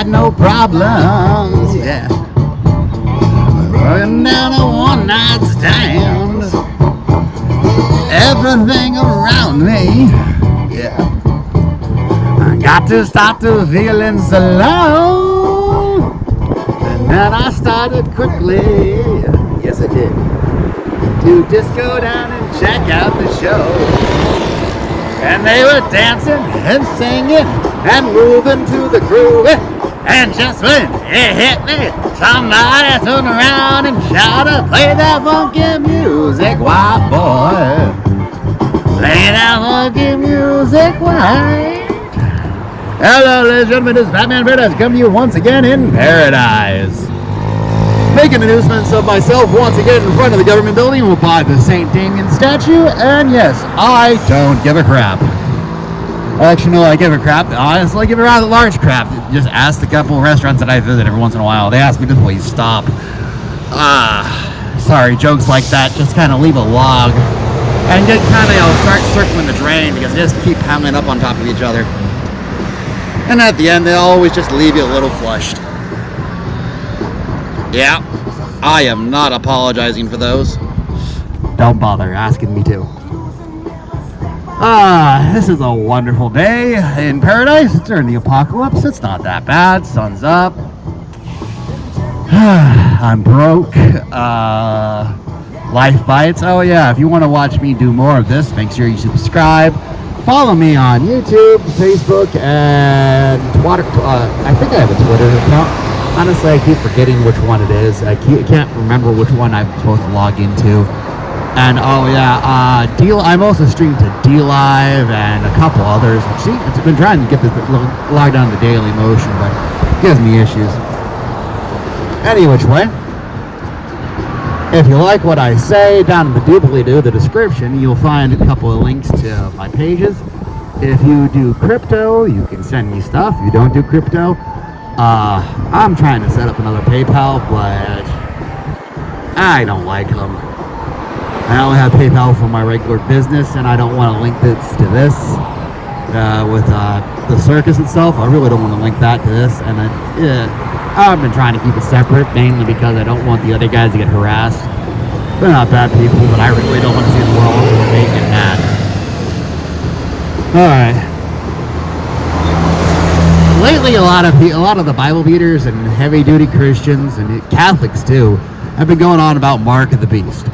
had no problems, yeah. Running down a one-night stand. Everything around me, yeah. I got to stop the feeling so low. And then I started quickly, yes I did, to just go down and check out the show. And they were dancing and singing and moving to the groove. And just when it hit me, somebody turned around and shouted, play that funky music, white boy. Play that funky music, white. Hello, ladies and gentlemen, this is Fatman InParadise coming to you once again in paradise. Making announcements of myself once again in front of the government building by the St. Damien statue. And yes, I don't give a crap. Actually, no, I give a crap. Honestly, I give a rather large crap. Just ask the couple of restaurants that I visit every once in a while. They ask me to please stop. Sorry, jokes like that. Just kind of leave a log. And just kind of start circling the drain because they just keep pounding up on top of each other. And at the end, they always just leave you a little flushed. Yeah, I am not apologizing for those. Don't bother asking me to. This is a wonderful day in paradise. It's during the apocalypse. It's not that bad. Sun's up. I'm broke. Life bites. Oh yeah, if you want to watch me do more of this, make sure you subscribe. Follow me on YouTube, Facebook, and Twitter. I think I have a Twitter account. Honestly, I keep forgetting which one it is. I can't remember which one I'm supposed to log into. And oh yeah, I'm also streaming to D-Live and a couple others. See, it's been trying to get this logged on to Daily Motion, but it gives me issues. Any which way, if you like what I say, down in the doobly-doo, the description, you'll find a couple of links to my pages. If you do crypto, you can send me stuff. If you don't do crypto, I'm trying to set up another PayPal, but I don't like them. I only have PayPal for my regular business, and I don't want to link this to this with the circus itself. I really don't want to link that to this, and I've been trying to keep it separate, mainly because I don't want the other guys to get harassed. They're not bad people, but I really don't want to see the world where they get mad. All right. Lately, a lot of the Bible beaters and heavy-duty Christians and Catholics too have been going on about Mark of the Beast.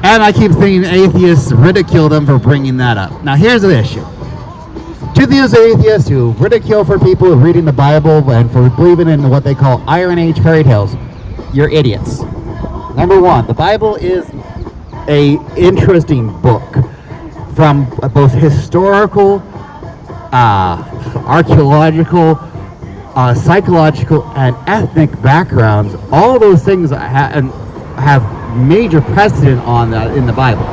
And I keep thinking atheists ridicule them for bringing that up. Now, here's the issue. To these atheists who ridicule for people reading the Bible and for believing in what they call Iron Age fairy tales, you're idiots. Number one, the Bible is a interesting book from both historical, archaeological, psychological, and ethnic backgrounds. All those things have major precedent on that in the Bible.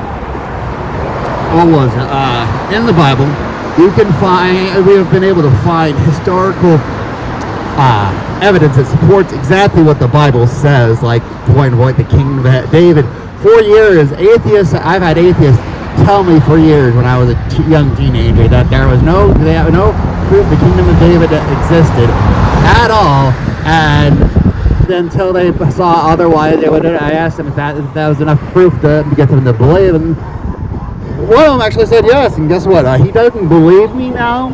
In the Bible, we have been able to find historical evidence that supports exactly what the Bible says, like point the kingdom of David. For years, I've had atheists tell me for years when I was a young teenager that they have no proof the kingdom of David existed at all, and until they saw otherwise, I asked them if that was enough proof to get them to believe, and one of them actually said yes, and guess what? He doesn't believe me now.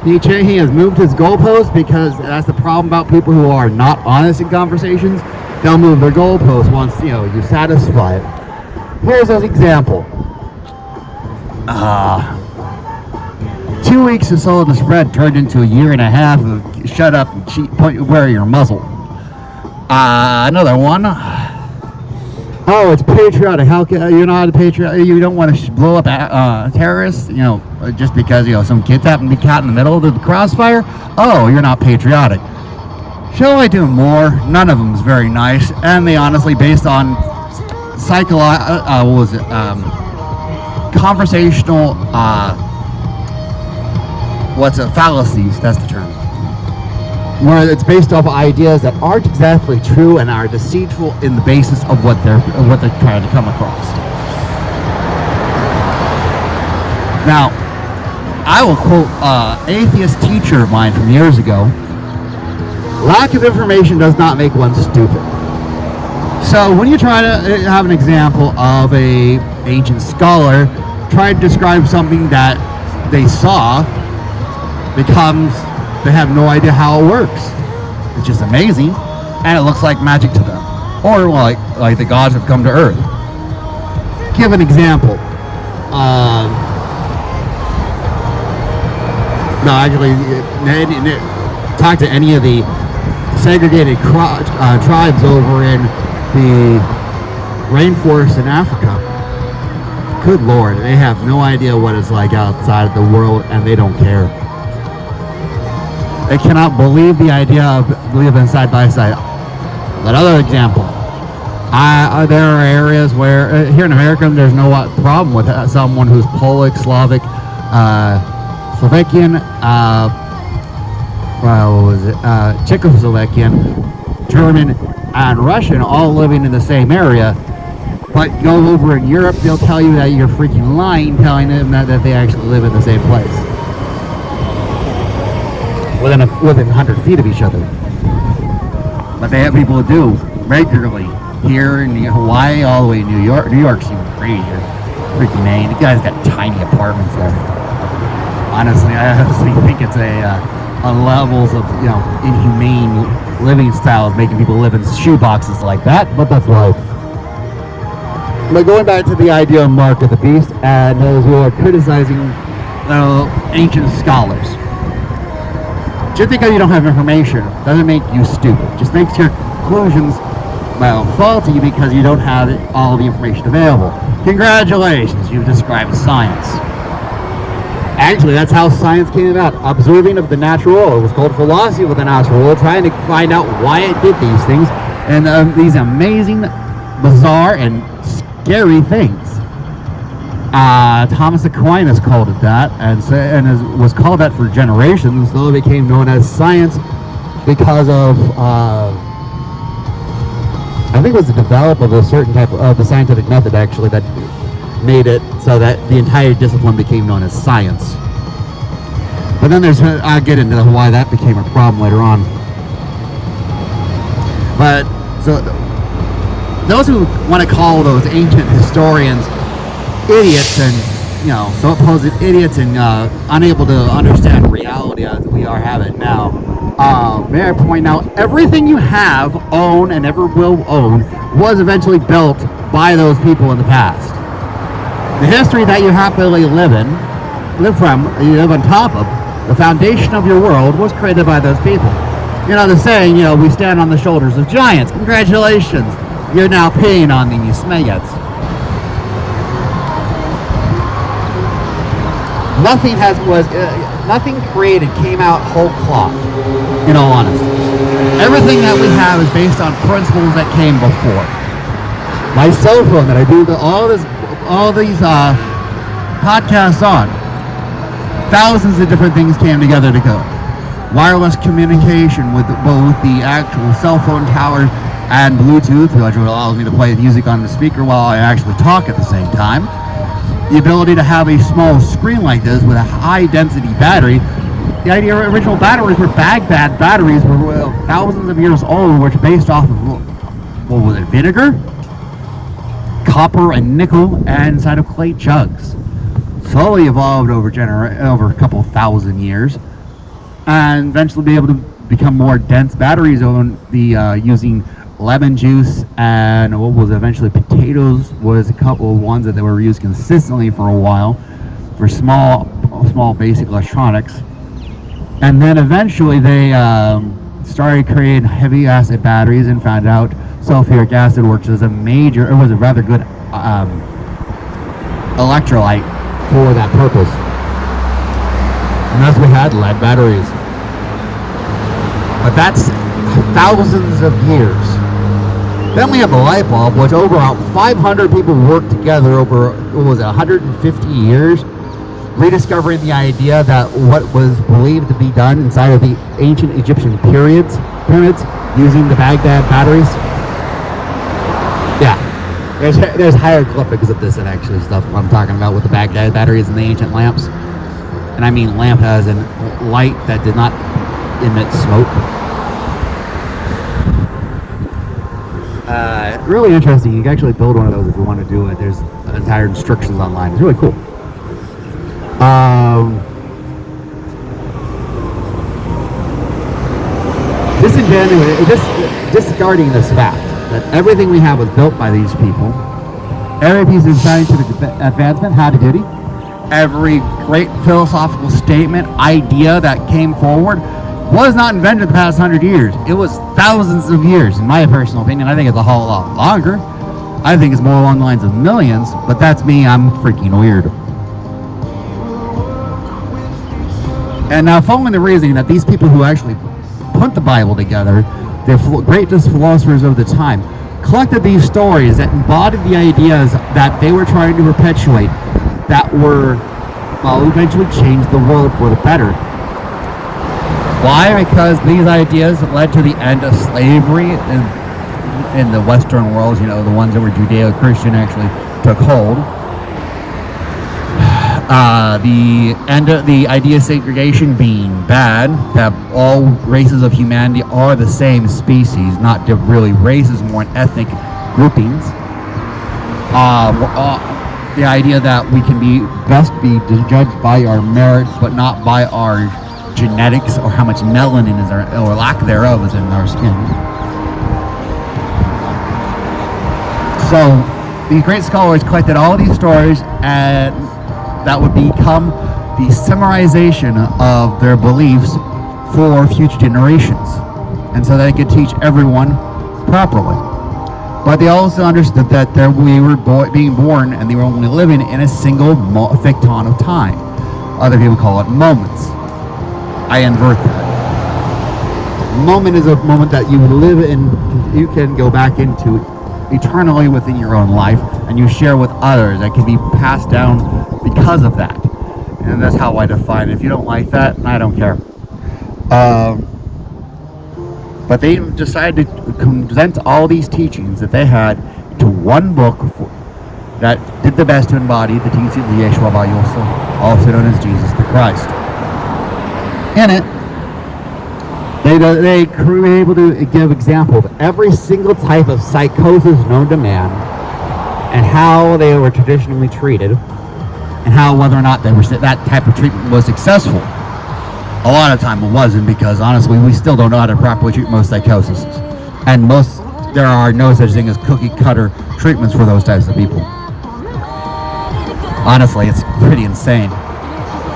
He has moved his goalposts, because that's the problem about people who are not honest in conversations. They'll move their goalposts once you satisfy it. Here's an example. 2 weeks of Soul in the Spread turned into a year and a half of shut up and cheat, wear your muzzle. Another one. Oh, it's patriotic. How can you're not a patriot? You don't want to blow up terrorists, just because some kids happen to be caught in the middle of the crossfire. Oh, you're not patriotic. Shall I do more? None of them is very nice, and they honestly, based on conversational, fallacies. That's the term. Where it's based off ideas that aren't exactly true and are deceitful in the basis of what they're trying to come across. Now, I will quote atheist teacher of mine from years ago, Lack of information does not make one stupid. So when you try to have an example of a ancient scholar try to describe something that they saw, becomes they have no idea how it works. It's just amazing, and it looks like magic to them, or like the gods have come to Earth. Give an example. No, actually, talk to any of the segregated tribes over in the rainforest in Africa. Good Lord, they have no idea what it's like outside of the world, and they don't care. They cannot believe the idea of living side by side. Another example. There are areas where, here in America, there's no problem with someone who's Polish, Slavic, Slovakian, Czechoslovakian, German, and Russian all living in the same area. But go over in Europe, they'll tell you that you're freaking lying, telling them that they actually live in the same place. Within 100 feet of each other. But they have people who do regularly. Here in Hawaii, all the way in New York. New York seems crazy. Freaking Maine. The guy's got tiny apartments there. Honestly, I think it's a levels of inhumane living styles, making people live in shoeboxes like that. But that's life. But going back to the idea of Mark of the Beast and those who are criticizing ancient scholars. Just because you don't have information doesn't make you stupid. Just makes your conclusions faulty because you don't have all the information available. Congratulations, you've described science. Actually, that's how science came about. Observing of the natural world. It was called philosophy of the natural world, trying to find out why it did these things, and these amazing, bizarre, and scary things. Thomas Aquinas called it that, and was called that for generations, though it became known as science because of I think it was the development of a certain type of the scientific method actually that made it so that the entire discipline became known as science. But then I'll get into why that became a problem later on. But so those who want to call those ancient historians idiots and supposed idiots and unable to understand reality as we are having now. May I point out, everything you have, own, and ever will own was eventually built by those people in the past. The history that you happily live on top of, the foundation of your world was created by those people. The saying, we stand on the shoulders of giants. Congratulations, you're now peeing on these maggots. Nothing created came out whole cloth, in all honesty. Everything that we have is based on principles that came before. My cell phone that I do all these podcasts on, thousands of different things came together to go. Wireless communication with both the actual cell phone tower and Bluetooth, which allows me to play music on the speaker while I actually talk at the same time. The ability to have a small screen like this with a high density battery. The original batteries were Baghdad batteries, were thousands of years old, which based off of, what was it, vinegar, copper, and nickel, and inside of clay jugs. Slowly evolved over a couple thousand years, and eventually be able to become more dense batteries using lemon juice and what was eventually potatoes was a couple of ones that they were used consistently for a while for small basic electronics. And then eventually they started creating heavy acid batteries and found out sulfuric acid, which is a rather good electrolyte for that purpose. And thus we had lead batteries. But that's thousands of years. Then we have the light bulb, which over 500 people worked together over, 150 years, rediscovering the idea that what was believed to be done inside of the ancient Egyptian pyramids using the Baghdad batteries. Yeah, there's hieroglyphics of this and actually stuff I'm talking about with the Baghdad batteries and the ancient lamps. And I mean lamp as in light that did not emit smoke. really interesting. You can actually build one of those if you want to do it. There's entire instructions online. It's really cool. Disregarding this fact that everything we have was built by these people, every piece of scientific advancement had a duty, every great philosophical statement, idea that came forward was not invented the past 100 years. It was thousands of years, in my personal opinion. I think it's a whole lot longer. I think it's more along the lines of millions, but that's me. I'm freaking weird. And now, following the reasoning that these people who actually put the Bible together, the greatest philosophers of the time, collected these stories that embodied the ideas that they were trying to perpetuate, that were, well, eventually changed the world for the better. Why? Because these ideas led to the end of slavery in the Western world, you know, the ones that were Judeo-Christian actually took hold. The end of the idea of segregation being bad, that all races of humanity are the same species, not really races, more ethnic groupings. The idea that we can best be judged by our merit, but not by our genetics or how much melanin is or lack thereof is in our skin. So these great scholars collected all these stories, and that would become the summarization of their beliefs for future generations, and so they could teach everyone properly. But they also understood that we were being born and they were only living in a single ficton of time. Other people call it moments. I invert that. Moment is a moment that you live in, you can go back into eternally within your own life, and you share with others that can be passed down because of that. And that's how I define it. If you don't like that, I don't care. But they decided to condense all these teachings that they had into one book that did the best to embody the teachings of Yeshua Bar-Yosef, also known as Jesus the Christ. In it, they were able to give examples of every single type of psychosis known to man, and how they were traditionally treated, and how whether or not that type of treatment was successful. A lot of time it wasn't, because honestly we still don't know how to properly treat most psychoses, and there are no such thing as cookie cutter treatments for those types of people. Honestly, it's pretty insane.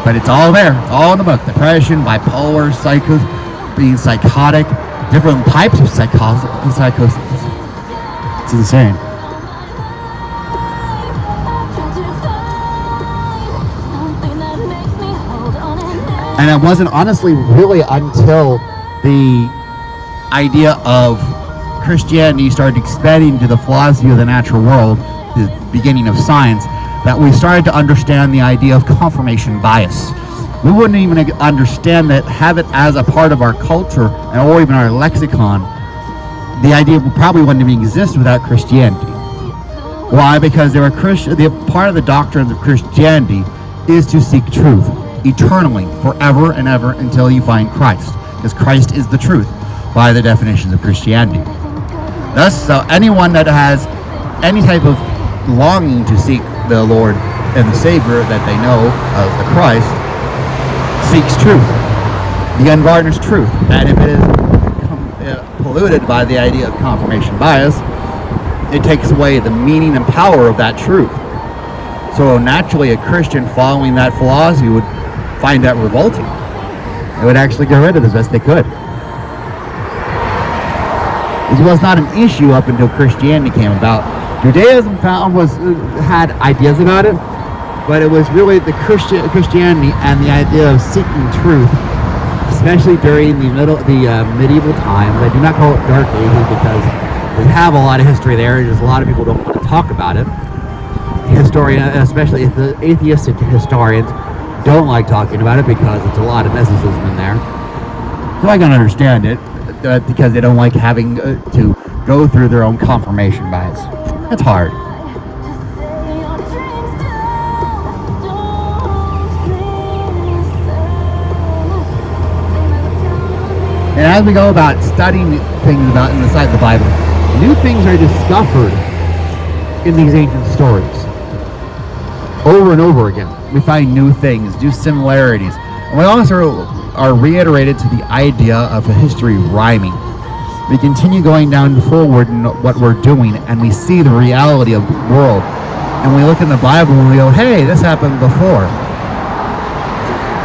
But it's all there. It's all in the book. Depression, bipolar, being psychotic, different types of psychosis. It's insane. And it wasn't honestly really until the idea of Christianity started expanding to the philosophy of the natural world, the beginning of science, that we started to understand the idea of confirmation bias. We wouldn't even understand that, have it as a part of our culture or even our lexicon. The idea probably wouldn't even exist without Christianity. Why? Because part of the doctrine of Christianity is to seek truth eternally, forever and ever, until you find Christ, because Christ is the truth by the definitions of Christianity. Thus, so anyone that has any type of longing to seek the Lord and the Savior that they know of, the Christ, seeks truth, the unvarnished truth. And if it is polluted by the idea of confirmation bias, it takes away the meaning and power of that truth. So naturally, a Christian following that philosophy would find that revolting. They would actually get rid of it as best they could. It was not an issue up until Christianity came about. Judaism had ideas about it, but it was really the Christianity and the idea of seeking truth, especially during the medieval times. I do not call it Dark Ages because we have a lot of history there. Just a lot of people don't want to talk about it. Especially the atheistic historians, don't like talking about it because it's a lot of mysticism in there. So I can understand it, because they don't like having to go through their own confirmation bias. It's hard. And as we go about studying things about inside the Bible, new things are discovered in these ancient stories. Over and over again, we find new things, new similarities. And we also are reiterated to the idea of a history rhyming. We continue going down forward in what we're doing, and we see the reality of the world. And we look in the Bible and we go, hey, this happened before.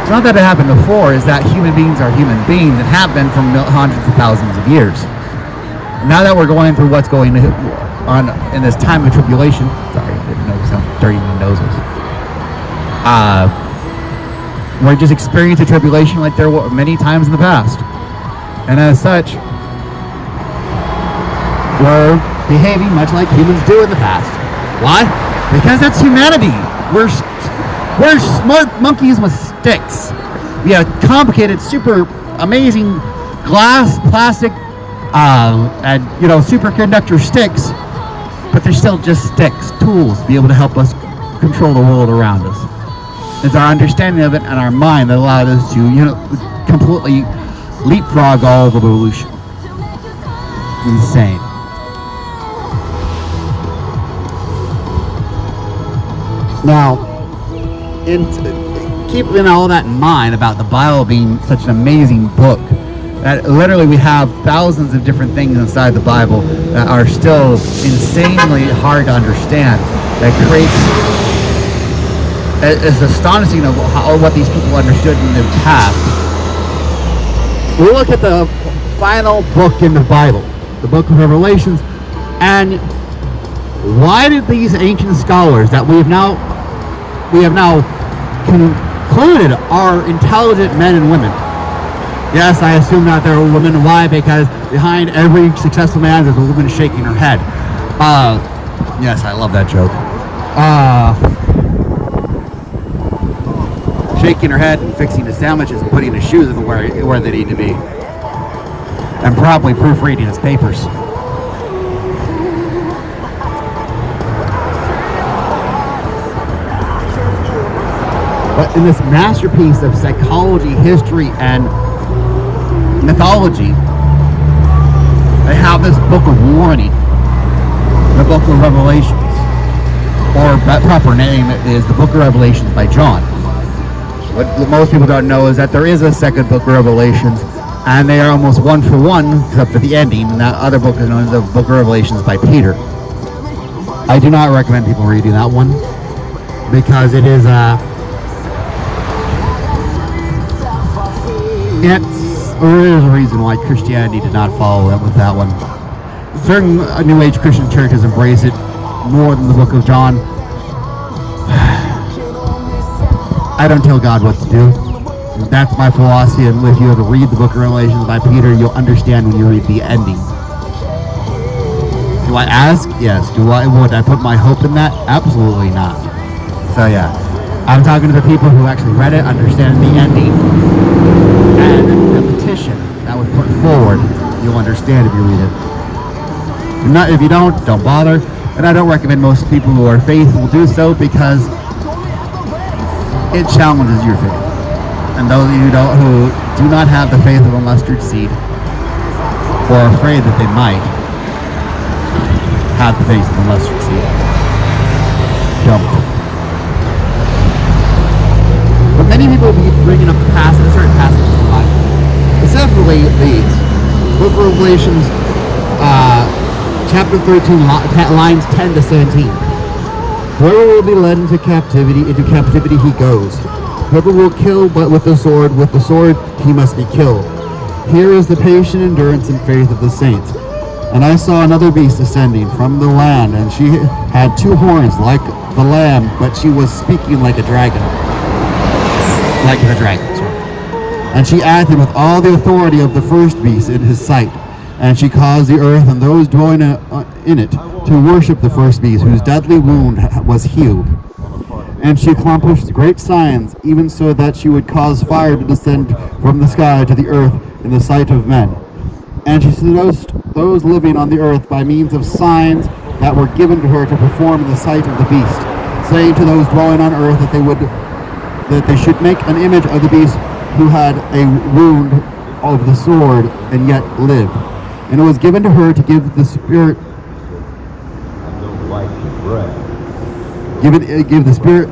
It's not that it happened before, it's that human beings are human beings and have been for hundreds of thousands of years. Now that we're going through what's going on in this time of tribulation, sorry, I didn't know some dirty noses. We're just experiencing tribulation like there were many times in the past. And as such, we're behaving much like humans do in the past. Why? Because that's humanity. We're smart monkeys with sticks. We have complicated, super amazing glass, plastic, and superconductor sticks, but they're still just sticks, tools to be able to help us control the world around us. It's our understanding of it and our mind that allowed us to, completely leapfrog all of evolution. Insane. Now, keeping all that in mind about the Bible being such an amazing book, that literally we have thousands of different things inside the Bible that are still insanely hard to understand, that creates, it's astonishing of what these people understood in the past. We look at the final book in the Bible, the book of Revelations, and why did these ancient scholars that we have now concluded are intelligent men and women? Yes, I assume that they're women. Why? Because behind every successful man there's a woman shaking her head. Yes, I love that joke. Shaking her head and fixing the sandwiches and putting his shoes in where they need to be. And probably proofreading his papers. But in this masterpiece of psychology, history, and mythology, they have this book of warning, the book of Revelations, or proper name is the book of Revelations by John. What most people don't know is that there is a second book of Revelations, and they are almost one for one, except for the ending, and that other book is known as the book of Revelations by Peter. I do not recommend people reading that one, because it is there is a reason why Christianity did not follow them with that one. Certain New Age Christian churches embrace it more than the book of John. I don't tell God what to do. That's my philosophy, and if you were to read the book of Revelations by Peter, you'll understand when you read the ending. Do I ask? Yes. Would I put my hope in that? Absolutely not. So yeah, I'm talking to the people who actually read it, understand the ending, and the petition that was put forward. You'll understand if you read it. If you don't bother. And I don't recommend most people who are faithful do so, because it challenges your faith. And those of you who do not have the faith of a mustard seed, or are afraid that they might have the faith of a mustard seed, don't. But many people will be bringing up certain passages in the Bible, specifically these. Book of Revelations, chapter 13, lines 10 to 17. Whoever will be led into captivity he goes. Whoever will kill but with the sword he must be killed. Here is the patient endurance and faith of the saints. And I saw another beast ascending from the land, and she had two horns like the lamb, but she was speaking like a dragon. And she acted with all the authority of the first beast in his sight. And she caused the earth and those dwelling in it to worship the first beast, whose deadly wound was healed. And she accomplished great signs, even so that she would cause fire to descend from the sky to the earth in the sight of men. And she seduced those living on the earth by means of signs that were given to her to perform in the sight of the beast, saying to those dwelling on earth that they should make an image of the beast who had a wound of the sword and yet lived. And it was given to her to give the spirit. Give the spirit.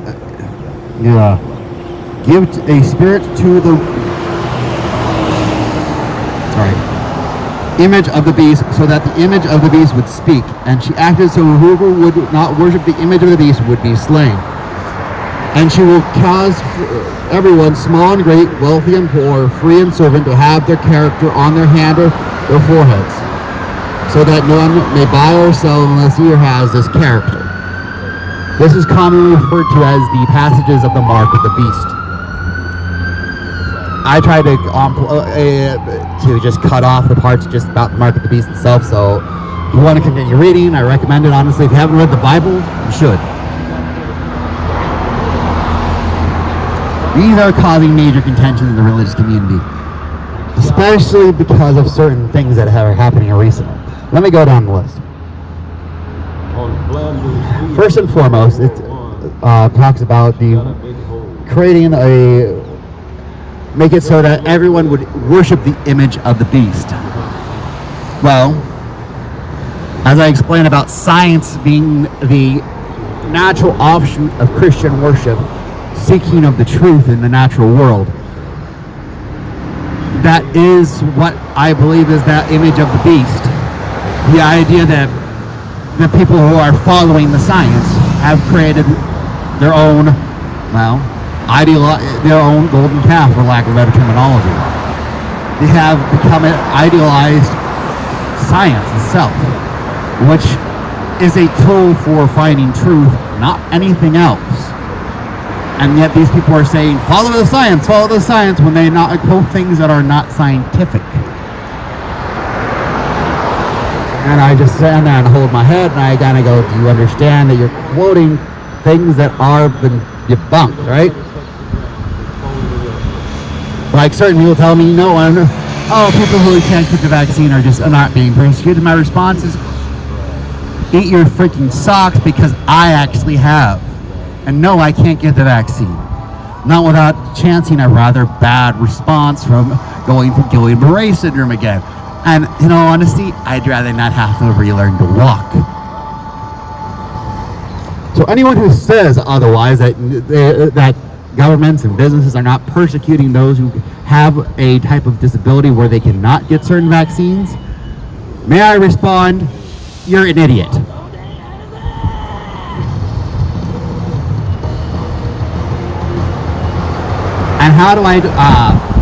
Give a spirit to the image of the beast, so that the image of the beast would speak. And she acted so whoever would not worship the image of the beast would be slain. And she will cause everyone, small and great, wealthy and poor, free and servant, to have their character on their hand or their foreheads, so that no one may buy or sell unless he has this character. This is commonly referred to as the passages of the mark of the beast. I tried to just cut off the parts just about the mark of the beast itself, so if you want to continue reading, I recommend it. Honestly, if you haven't read the Bible, you should. These are causing major contention in the religious community, especially because of certain things that are happening recently. Let me go down the list. First and foremost, it talks about make it so that everyone would worship the image of the beast. Well, as I explained about science being the natural offshoot of Christian worship, seeking of the truth in the natural world, that is what I believe is that image of the beast. The idea that the people who are following the science have created their own, their own golden calf, for lack of better terminology. They have become idealized science itself, which is a tool for finding truth, not anything else. And yet these people are saying, follow the science, when they not quote things that are not scientific. And I just stand there and hold my head, and I kind of go, do you understand that you're quoting things that are been debunked, right? Like certain people tell me, people who can't get the vaccine are just not being persecuted. My response is, eat your freaking socks, because I actually have. And no, I can't get the vaccine. Not without chancing a rather bad response from going through Guillain-Barré syndrome again. And in all honesty, I'd rather not have to relearn to walk. So anyone who says otherwise, that governments and businesses are not persecuting those who have a type of disability where they cannot get certain vaccines, may I respond, you're an idiot. And how do I,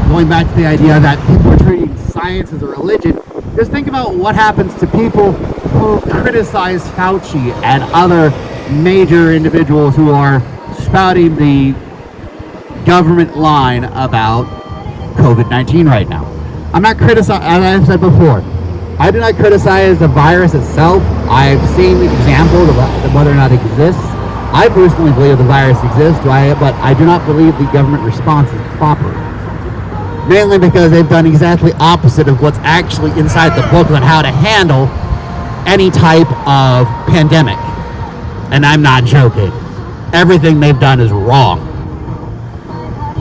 going back to the idea that people are treating science as a religion, just think about what happens to people who criticize Fauci and other major individuals who are spouting the government line about COVID-19 right now. I'm not criticizing, as I've said before, I do not criticize the virus itself. I've seen examples of whether or not it exists. I personally believe the virus exists, but I do not believe the government response is proper. Mainly because they've done exactly opposite of what's actually inside the book on how to handle any type of pandemic. And I'm not joking. Everything they've done is wrong.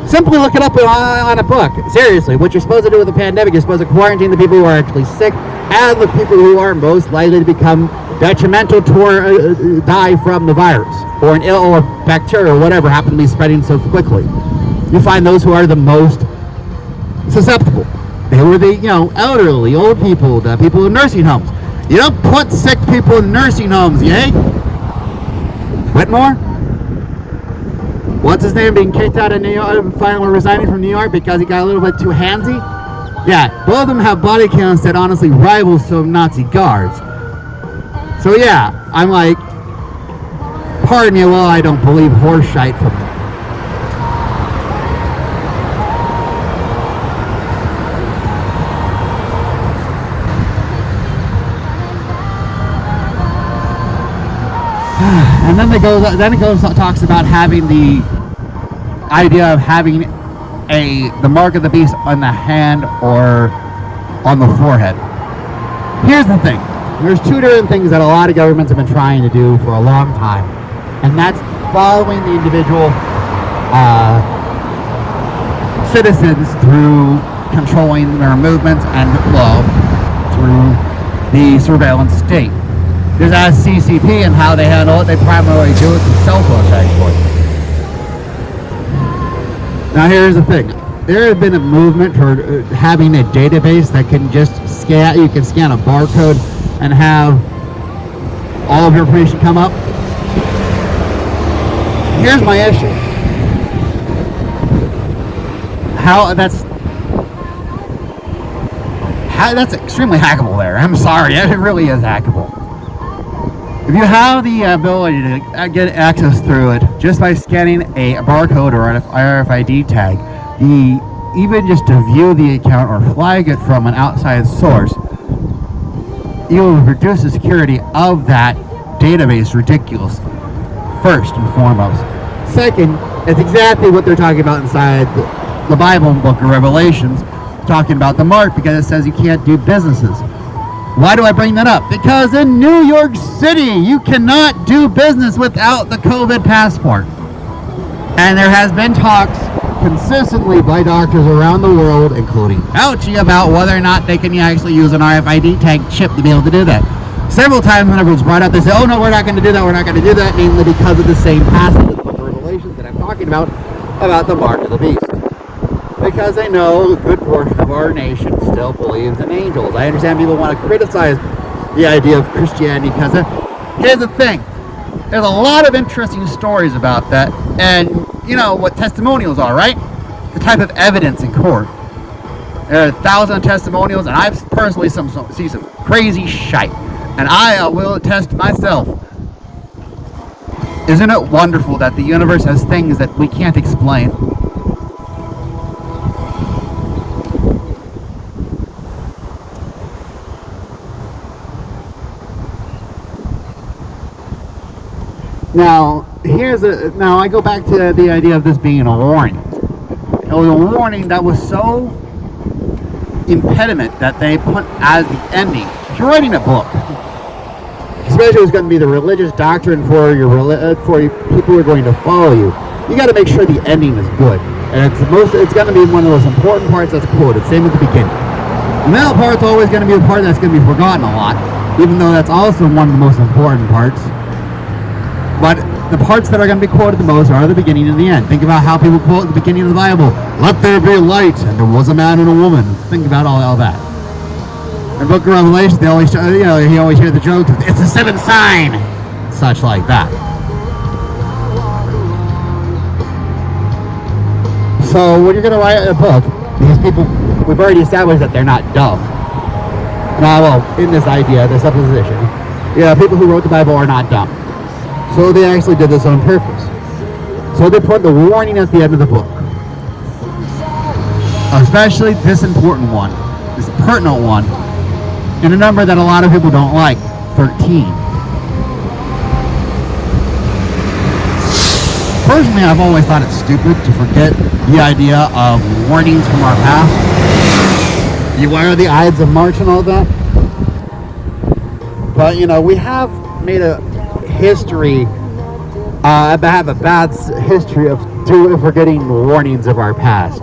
Simply look it up on a book. Seriously, what you're supposed to do with a pandemic, you're supposed to quarantine the people who are actually sick and the people who are most likely to become detrimental to or die from the virus or an ill or bacteria or whatever happen to be spreading so quickly. You find those who are the most susceptible. They were the elderly, old people, the people in nursing homes. You don't put sick people in nursing homes, yay? Whitmore? What's his name being kicked out of New York, finally resigning from New York because he got a little bit too handsy? Yeah, both of them have body counts that honestly rival some Nazi guards. So yeah, I'm like, pardon me while I don't believe horse shite from them. And then it talks about having the idea of having the mark of the beast on the hand or on the forehead. Here's the thing. There's two different things that a lot of governments have been trying to do for a long time. And that's following the individual citizens through controlling their movements and through the surveillance state. There's as CCP and how they handle it, they primarily do it through cell phone transport. Now here's the thing. There has been a movement toward having a database that can just scan, you can scan a barcode and have all of your information come up. Here's my issue. That's extremely hackable there. I'm sorry, it really is hackable. If you have the ability to get access through it just by scanning a barcode or an RFID tag, even just to view the account or flag it from an outside source, you will reduce the security of that database ridiculously, first and foremost. Second, it's exactly what they're talking about inside the Bible book of Revelations, talking about the mark, because it says you can't do businesses. Why do I bring that up? Because in New York City, you cannot do business without the COVID passport. And there has been talks consistently by doctors around the world, including Fauci, about whether or not they can actually use an RFID tag chip to be able to do that. Several times whenever it's brought up, they say, oh no, we're not going to do that, we're not going to do that, mainly because of the same passage of the book of Revelations that I'm talking about the mark of the beast. Because they know a good portion of our nation still believes in angels. I understand people want to criticize the idea of Christianity because here's the thing. There's a lot of interesting stories about that, and you know what testimonials are, right? The type of evidence in court. There are 1,000 testimonials, and I've personally see some crazy shite, and I will attest myself. Isn't it wonderful that the universe has things that we can't explain? Now, now I go back to the idea of this being a warning. It was a warning that was so impediment that they put as the ending. If you're writing a book, especially if it's going to be the religious doctrine for people who are going to follow you, you got to make sure the ending is good. And it's going to be one of the most important parts that's quoted. Same at the beginning. The middle part's always going to be the part that's going to be forgotten a lot, even though that's also one of the most important parts. But the parts that are going to be quoted the most are the beginning and the end. Think about how people quote the beginning of the Bible. Let there be light, and there was a man and a woman. Think about all that. In the book of Revelation, they always, you always hear the joke, it's the seventh sign, such like that. So when you're going to write a book, these people, we've already established that they're not dumb. Now, well, in this idea, this supposition, people who wrote the Bible are not dumb. So they actually did this on purpose. So they put the warning at the end of the book. Especially this important one, this pertinent one, and a number that a lot of people don't like, 13. Personally, I've always thought it's stupid to forget the idea of warnings from our past. You wear the Ides of March and all that. But, we have made a history, have a bad history of forgetting warnings of our past.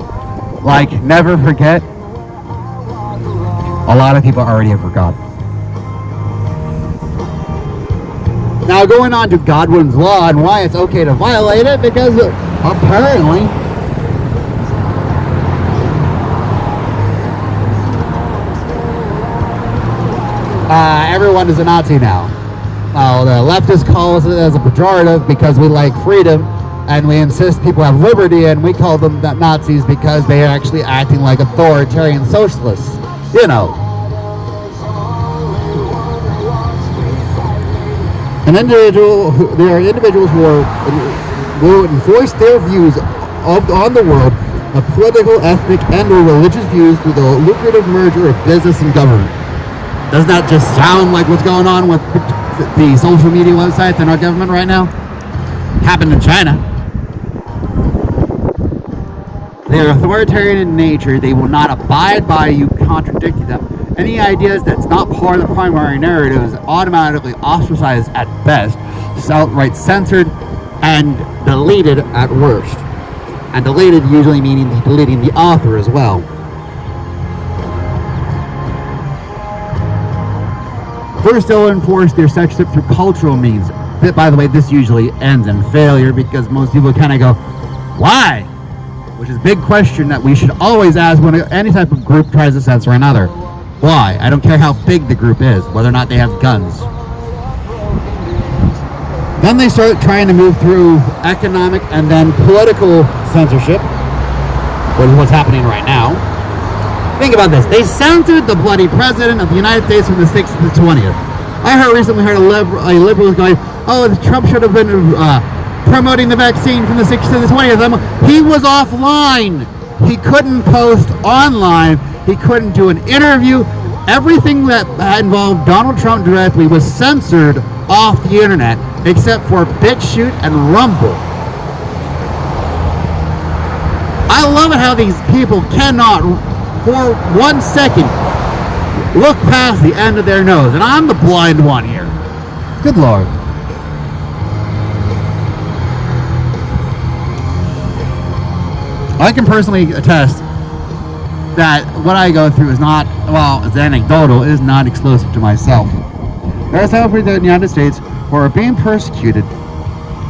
Like, never forget. A lot of people already have forgotten. Now, going on to Godwin's law and why it's okay to violate it, because apparently everyone is a Nazi now. The leftists call us as a pejorative because we like freedom and we insist people have liberty, and we call them Nazis because they are actually acting like authoritarian socialists. There are individuals who will enforce their views on the world of political, ethnic, and or religious views through the lucrative merger of business and government. Doesn't that just sound like what's going on with the social media websites in our government right now? Happened in China. They're authoritarian in nature. They will not abide by you contradicting them. Any ideas that's not part of the primary narrative is automatically ostracized at best, outright censored, and deleted at worst. And deleted usually meaning deleting the author as well. We're still enforced their censorship through cultural means. By the way, this usually ends in failure because most people kind of go, why? Which is a big question that we should always ask when any type of group tries to censor another. Why? I don't care how big the group is, whether or not they have guns. Then they start trying to move through economic and then political censorship, which is what's happening right now. Think about this. They censored the bloody president of the United States from the 6th to the 20th. I recently heard a liberal going, oh, Trump should have been promoting the vaccine from the 6th to the 20th. He was offline. He couldn't post online. He couldn't do an interview. Everything that involved Donald Trump directly was censored off the internet, except for BitChute and Rumble. I love it how these people cannot, for 1 second, look past the end of their nose. And I'm the blind one here. Good Lord. I can personally attest that what I go through is not, well, it's anecdotal, it is not exclusive to myself. There are some people in the United States who are being persecuted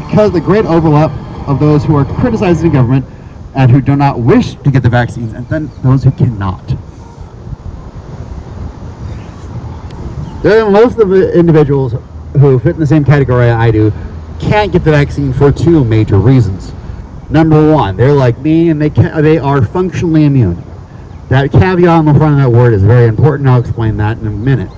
because of the great overlap of those who are criticizing the government and who do not wish to get the vaccines, and then those who cannot. Most of the individuals who fit in the same category I do can't get the vaccine for two major reasons. Number one, they're like me and they are functionally immune. That caveat on the front of that word is very important. I'll explain that in a minute.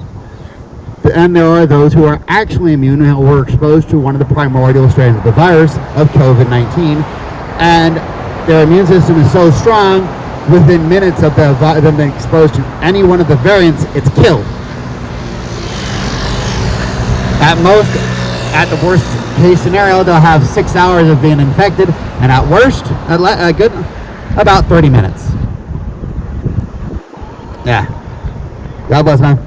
And there are those who are actually immune and were exposed to one of the primordial strains of the virus of COVID-19, and their immune system is so strong, within minutes of them being exposed to any one of the variants, it's killed. At the worst case scenario, they'll have 6 hours of being infected, and at worst, about 30 minutes. Yeah. God bless, man.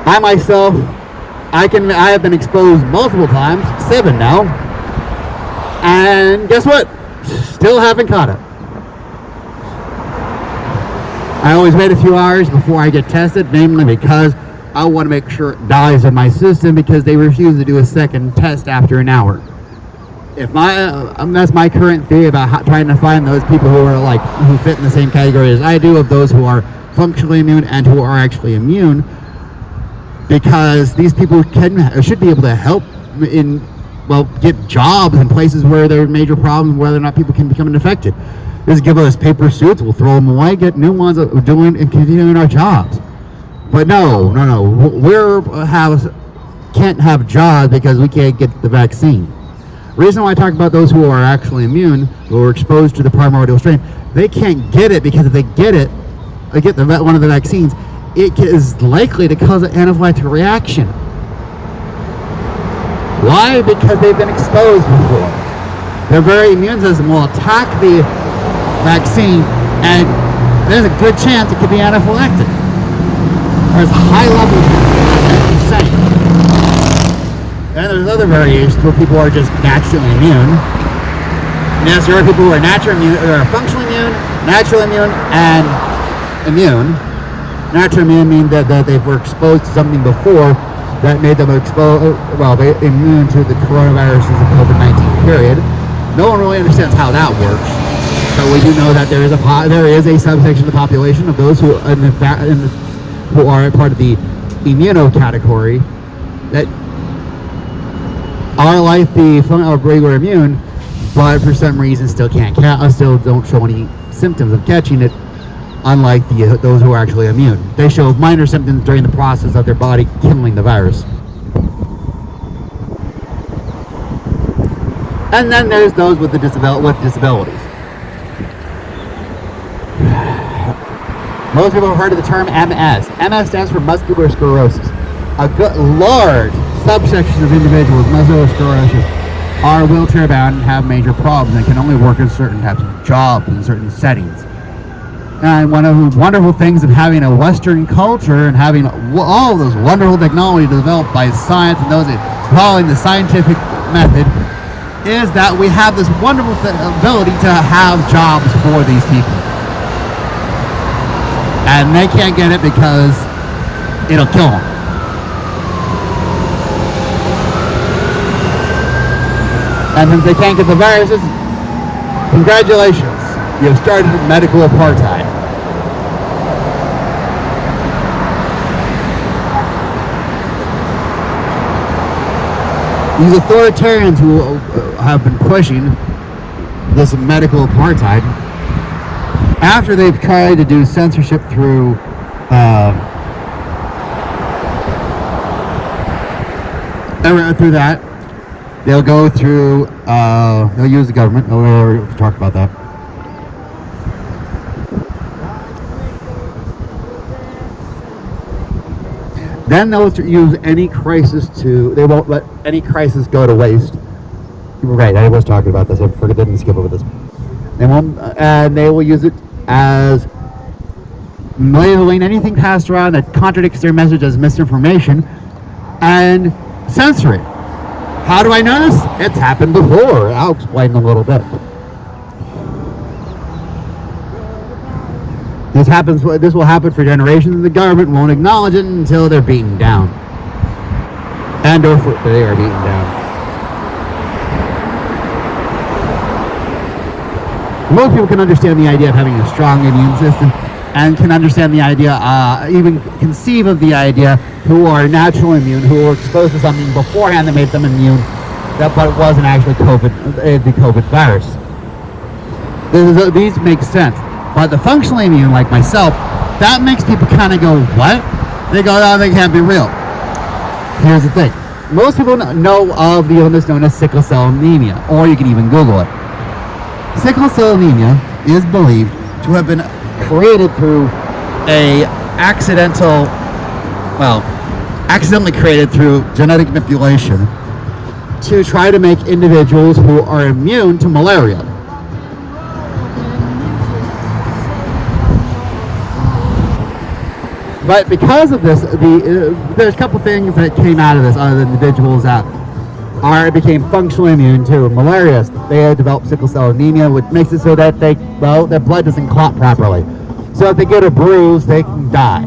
I myself, I have been exposed multiple times, 7 now, and guess what? Still haven't caught it. I always wait a few hours before I get tested, namely because I want to make sure it dies in my system, because they refuse to do a second test after an hour. That's my current theory about trying to find those people who fit in the same category as I do, of those who are functionally immune and who are actually immune, because these people should be able to help get jobs in places where there are major problems, whether or not people can become infected. Just give us paper suits, we'll throw them away, get new ones doing and continuing our jobs. But no, can't have jobs because we can't get the vaccine. The reason why I talk about those who are actually immune, who are exposed to the primordial strain, they can't get it because if they get one of the vaccines, it is likely to cause an anaphylactic reaction. Why? Because they've been exposed before. Their very immune system will attack the vaccine, and there's a good chance it could be anaphylactic. There's high levels of insane. And there's other variations where people are just naturally immune. Yes, there are people who are naturally immune, or are functionally immune, naturally immune, and immune. Naturally immune means that they were exposed to something before that made them immune to the coronaviruses of COVID-19 period. No one really understands how that works. So we do know that there is a subsection of the population of those who are part of the immuno category that are like the regular immune, but for some reason still don't show any symptoms of catching it, unlike those who are actually immune. They show minor symptoms during the process of their body killing the virus. And then there's those with disabilities. Most people have heard of the term MS. MS stands for muscular sclerosis. A large subsection of individuals with muscular sclerosis are wheelchair bound and have major problems and can only work in certain types of jobs in certain settings. And one of the wonderful things of having a Western culture and having all of those wonderful technology developed by science and those following the scientific method is that we have this wonderful ability to have jobs for these people. and they can't get it because it'll kill them. And since they can't get the viruses, congratulations, you have started medical apartheid. These authoritarians who have been pushing this medical apartheid, after they've tried to do censorship through that, they'll go through, they'll use the government. We'll talk about that. Then they'll use any crisis they won't let any crisis go to waste. Right, I was talking about this. I didn't skip over this. They won't, and they will use it as labeling anything passed around that contradicts their message as misinformation and censor it. How do I know this? It's happened before. I'll explain a little bit. This will happen for generations, and the government won't acknowledge it until they're beaten down. And or they are beaten down. Most people can understand the idea of having a strong immune system, and can understand the idea, even conceive of the idea, who are naturally immune, who were exposed to something beforehand that made them immune, but it wasn't actually the COVID virus. These make sense. But the functionally immune, like myself, that makes people kind of go, what? They go, oh, they can't be real. Here's the thing. Most people know of the illness known as sickle cell anemia, or you can even Google it. Sickle cell anemia is believed to have been created through accidentally created through genetic manipulation to try to make individuals who are immune to malaria. But because of this, there's a couple things that came out of this other than individuals that became functionally immune to malaria. They had developed sickle cell anemia, which makes it so that their blood doesn't clot properly. So if they get a bruise, they can die.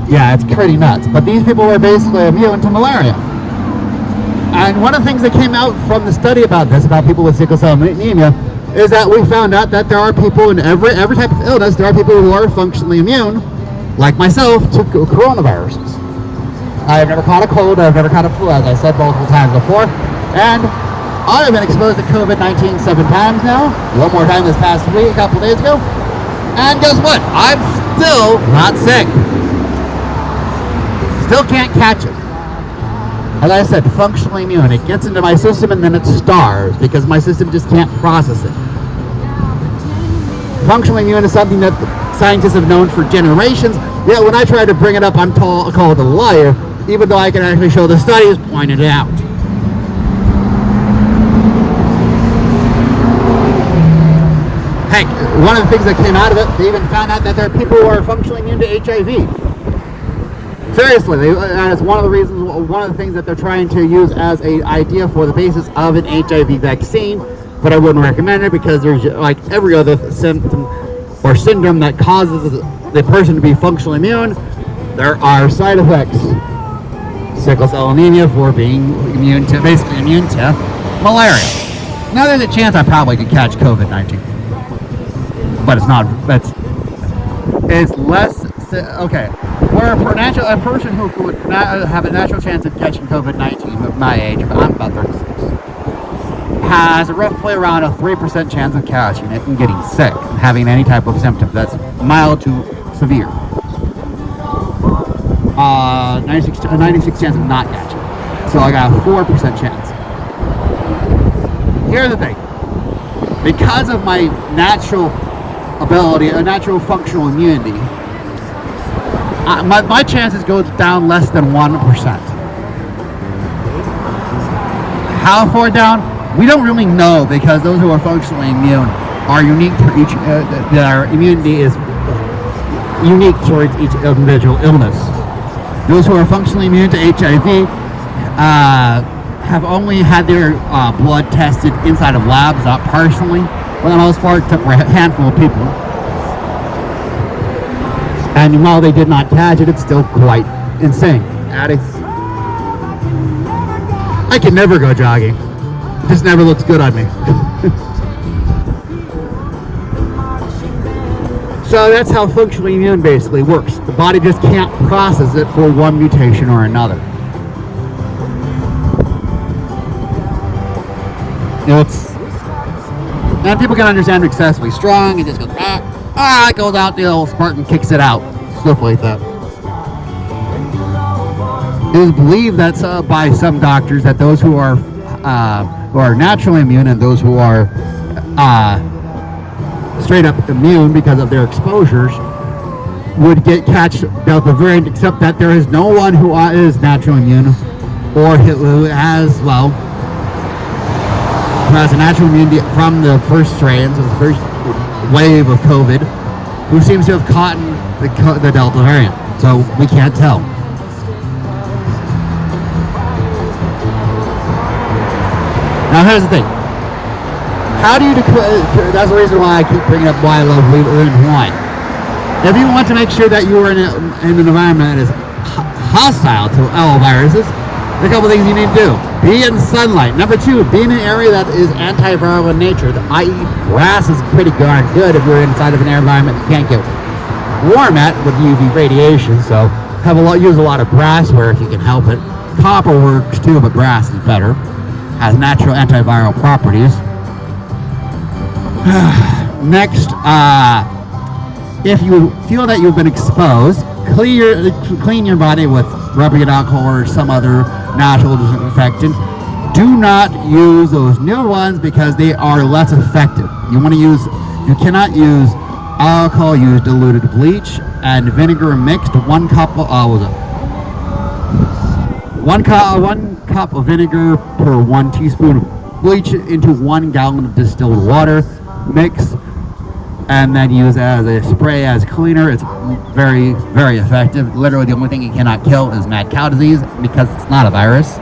Yeah, it's pretty nuts. But these people were basically immune to malaria. And one of the things that came out from the study about people with sickle cell anemia, is that we found out that there are people in every type of illness, there are people who are functionally immune, like myself, to coronaviruses. I've never caught a cold, I've never caught a flu, as I said multiple times before, and I've been exposed to COVID-19 7 times now, one more time this past week, a couple days ago, and guess what? I'm still not sick. Still can't catch it. As I said, functionally immune. It gets into my system and then it starves because my system just can't process it. Functionally immune is something that scientists have known for generations, yet when I try to bring it up, I'm called a liar, even though I can actually show the studies pointed it out. Heck, one of the things that came out of it, they even found out that there are people who are functionally immune to HIV. Seriously, and it's one of the things that they're trying to use as an idea for the basis of an HIV vaccine, but I wouldn't recommend it because there's, like every other symptom or syndrome that causes the person to be functionally immune, there are side effects. Sickle cell anemia for being basically immune to malaria. Now there's a chance I probably could catch COVID-19, but it's less, okay. Where for a person who would have a natural chance of catching COVID-19 at my age, I'm about 36, has roughly around a 3% chance of catching it and getting sick and having any type of symptom that's mild to severe. 96 chance of not catching it. So I got a 4% chance. Here's the thing. Because of my natural ability, a natural functional immunity, my chances go down less than 1%. How far down? We don't really know because those who are functionally immune are unique to each. Their immunity is unique towards each individual illness. Those who are functionally immune to HIV have only had their blood tested inside of labs, not personally. For the most part, except for a handful of people. And while they did not catch it, it's still quite insane. Addie, I can never go jogging. It just never looks good on me. So that's how functionally immune basically works. The body just can't process it for one mutation or another. And people can understand excessively strong. It just goes it goes out, the old Spartan kicks it out, stuff like that. It is believed that by some doctors that those who are naturally immune and those who are straight up immune because of their exposures would catch Delta variant, except that there is no one who is naturally immune or who has a natural immunity from the first strains of the first wave of COVID, who seems to have caught the Delta variant. So we can't tell. Now here's the thing. How do you that's the reason why I keep bringing up why I love wine. If you want to make sure that you are in an environment that is hostile to all viruses, there are a couple things you need to do. Be in sunlight. Number 2, be in an area that is antiviral in nature, i.e. grass is pretty darn good if you're inside of an air environment you can't get warm at with UV radiation, so use a lot of brassware if you can help it. Copper works too, but brass is better. Has natural antiviral properties. Next, if you feel that you've been exposed, clean your body with rubbing alcohol or some other natural disinfectant. Do not use those new ones because they are less effective. You cannot use alcohol, use diluted bleach and vinegar mixed. One cup of vinegar per 1 teaspoon of bleach into 1 gallon of distilled water. Mix and then use it as a spray as cleaner. It's very, very effective. Literally the only thing it cannot kill is mad cow disease because it's not a virus.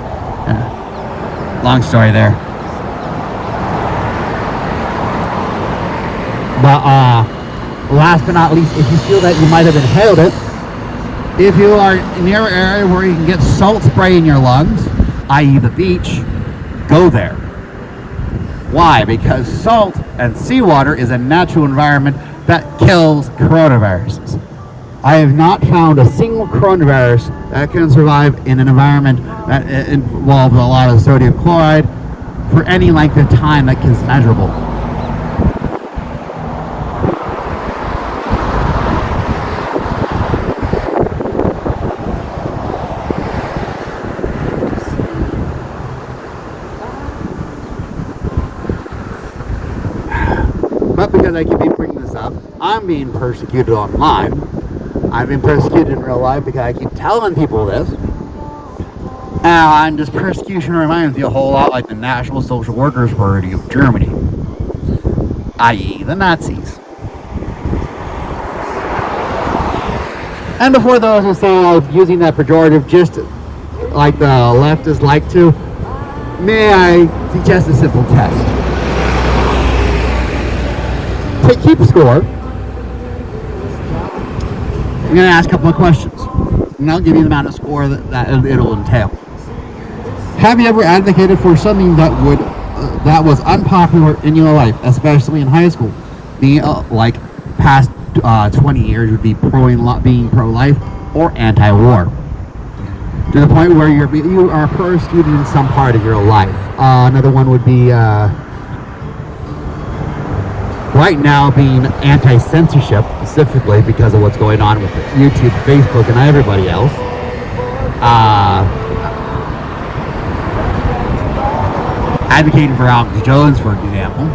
Long story there. But last but not least, if you feel that you might have inhaled it, if you are near an area where you can get salt spray in your lungs, i.e. the beach, go there. Why? Because salt and seawater is a natural environment that kills coronaviruses. I have not found a single coronavirus that can survive in an environment that involves a lot of sodium chloride for any length of time that is measurable. But because I keep bringing this up, I'm being persecuted online. I've been persecuted in real life because I keep telling people this. And this persecution reminds me a whole lot like the National Social Workers Party of Germany, i.e. the Nazis. And before those who say I'm using that pejorative just like the leftists like to, may I suggest a simple test. Keep score. I'm going to ask a couple of questions, and I'll give you the amount of score that it'll entail. Have you ever advocated for something that was unpopular in your life, especially in high school? Like past 20 years would be being pro-life or anti-war, to the point where you are persecuted in some part of your life. Another one would be right now being anti-censorship, specifically because of what's going on with YouTube, Facebook, and everybody else. Advocating for Alex Jones, for example.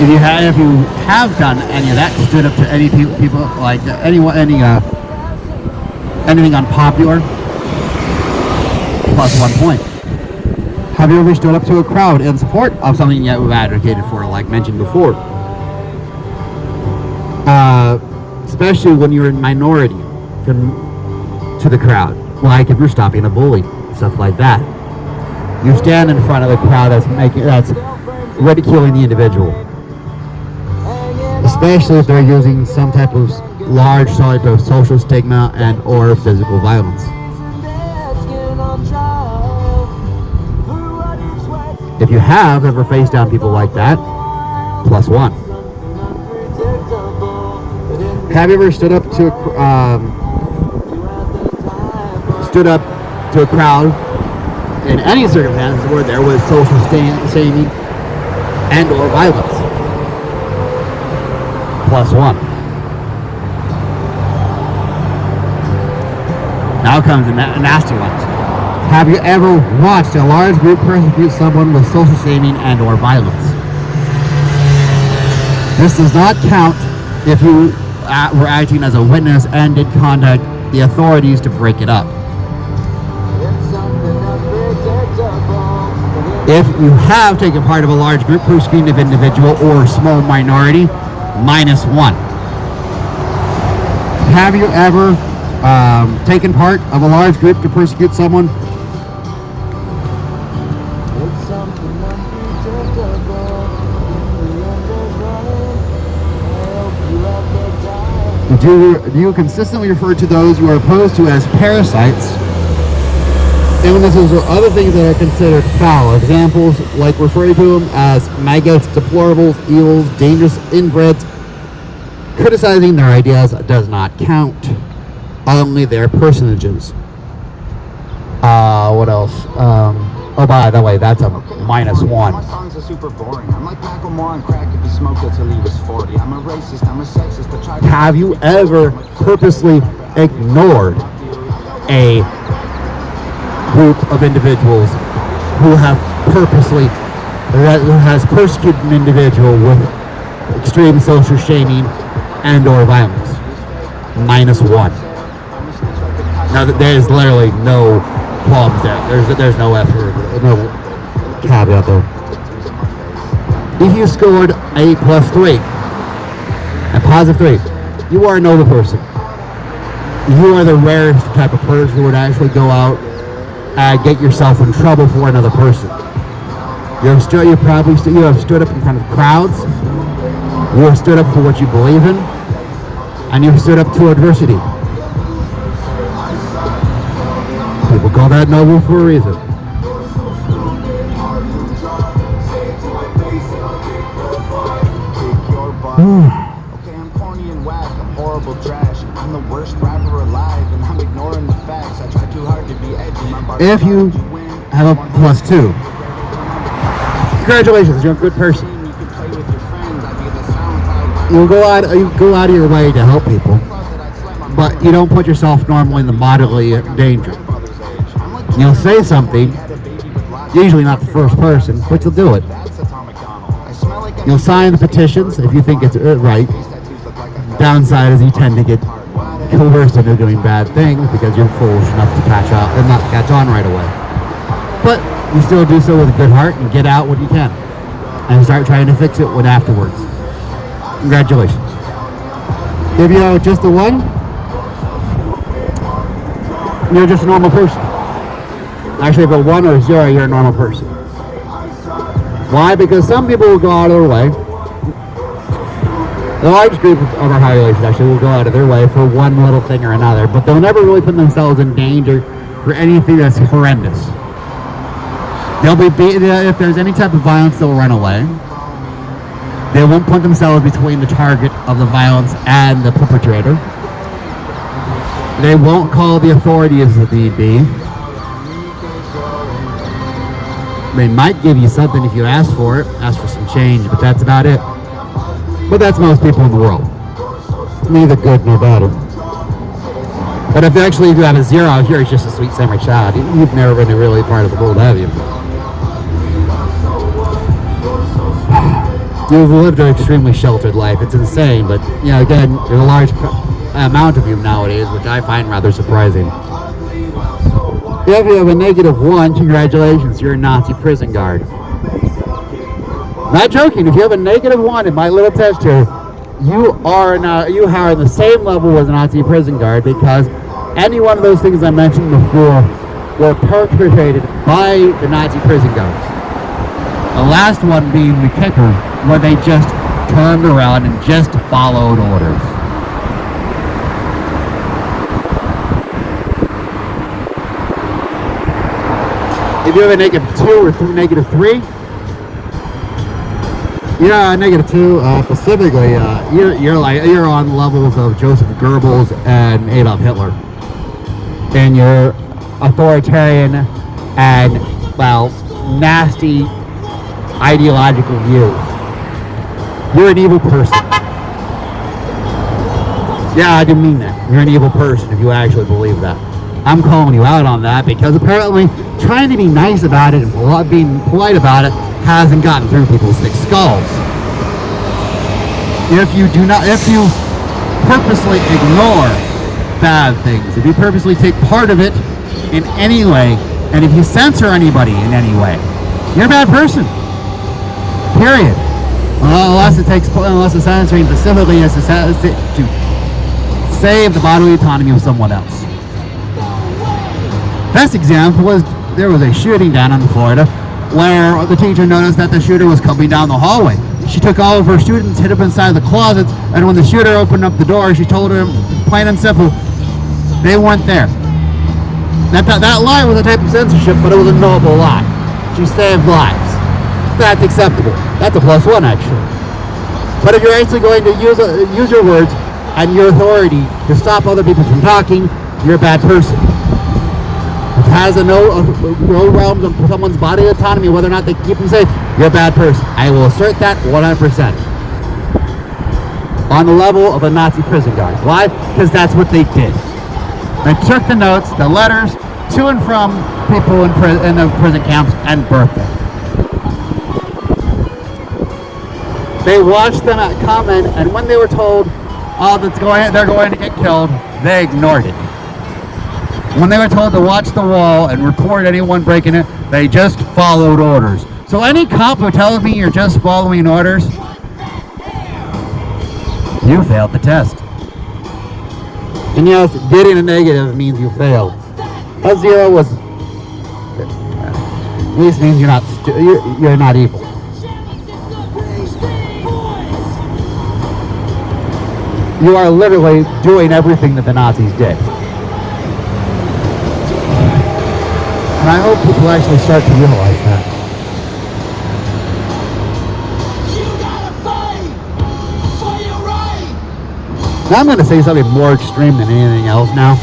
If you have done any of that, stood up to any people like anything unpopular, plus 1 point. Have you ever stood up to a crowd in support of something that we've advocated for, like mentioned before? Especially when you're in minority to the crowd, like if you're stopping a bully, stuff like that. You stand in front of the crowd that's ridiculing the individual. especially if they're using some type of large type of social stigma and or physical violence. If you have ever faced down people like that, +1. Have you ever stood up to a crowd in any circumstances where there was social shaming and or violence? +1. Now comes the nasty ones. Have you ever watched a large group persecute someone with social shaming and or violence? This does not count if you were acting as a witness and did contact the authorities to break it up. If you have taken part of a large group persecuting an individual or a small minority, -1. Have you ever taken part of a large group to persecute someone? Do you consistently refer to those you are opposed to as parasites, illnesses, or other things that are considered foul? Examples like referring to them as maggots, deplorables, evils, dangerous inbreds. Criticizing their ideas does not count. Only their personages. What else? Oh, by the way, that's a -1. My songs are super boring. I'm like Macklemore on crack if he smoked it till he was 40. I'm a racist, I'm a sexist. Have you ever purposely ignored a group of individuals who have purposely, who has persecuted an individual with extreme social shaming and or violence? -1. Now there is literally no problems there. There's no effort, no caveat there. If you scored a +3, a +3, you are a noble person. You are the rarest type of person who would actually go out and get yourself in trouble for another person. You have stood up in front of crowds. You have stood up for what you believe in, and you have stood up to adversity. People call that noble for a reason. Okay, I'm corny and whack, I'm horrible trash. I'm the worst rapper alive, and I'm ignoring the facts. I try too hard to be edgy. If you have a +2, congratulations, you're a good person. You go out of your way to help people, but you don't put yourself normally in the bodily danger. You'll say something, usually not the first person, but you'll do it. You'll sign the petitions if you think it's right. Downside is you tend to get coerced into doing bad things because you're foolish enough to not catch on right away. But you still do so with a good heart and get out what you can, and start trying to fix it afterwards. Congratulations. If you have just a 1, you're just a normal person. Actually, if a 1 or a 0, you're a normal person. Why? Because some people will go out of their way. The large group of our population actually will go out of their way for one little thing or another, but they'll never really put themselves in danger for anything that's horrendous. They'll be beaten. If there's any type of violence, they'll run away. They won't put themselves between the target of the violence and the perpetrator. They won't call the authorities if need be. They might give you something if you ask for it, ask for some change, but that's about it. But that's most people in the world. It's neither good nor bad. But if you have a 0, here it's just a sweet summer child. You've never been a really part of the world, have you? You've lived an extremely sheltered life. It's insane, but again, there's a large amount of you nowadays, which I find rather surprising. If you have a -1, congratulations, you're a Nazi prison guard. Not joking. If you have a -1 in my little test here, you are on the same level as a Nazi prison guard, because any one of those things I mentioned before were perpetrated by the Nazi prison guards. The last one being the kicker, where they just turned around and just followed orders. If you have a -2 or -3, yeah, -2 specifically, you're on levels of Joseph Goebbels and Adolf Hitler, and your authoritarian and, well, nasty ideological views. You're an evil person. Yeah, I do mean that. You're an evil person if you actually believe that. I'm calling you out on that because apparently trying to be nice about it and being polite about it hasn't gotten through people's thick skulls. If you purposely ignore bad things, if you purposely take part of it in any way, and if you censor anybody in any way, you're a bad person. Period. Unless the censoring specifically is to save the bodily autonomy of someone else. Best example was there was a shooting down in Florida where the teacher noticed that the shooter was coming down the hallway. She took all of her students, hid up inside the closets, and when the shooter opened up the door, she told him, plain and simple, they weren't there. That lie was a type of censorship, but it was a noble lie. She saved lives. That's acceptable. That's a +1, actually. But if you're actually going to use your words and your authority to stop other people from talking, you're a bad person. It has no realms of someone's body autonomy, whether or not they keep them safe, you're a bad person. I will assert that 100%. On the level of a Nazi prison guard. Why? Because that's what they did. They took the notes, the letters, to and from people in the prison camps and burnt them. They watched them come in, and when they were told, they're going to get killed, they ignored it. When they were told to watch the wall and report anyone breaking it, they just followed orders. So any cop who tells me you're just following orders, you failed the test. And yes, getting a negative means you failed. A 0 was, at least means you're not evil. You are literally doing everything that the Nazis did. And I hope people actually start to realize that. Now I'm going to say something more extreme than anything else now.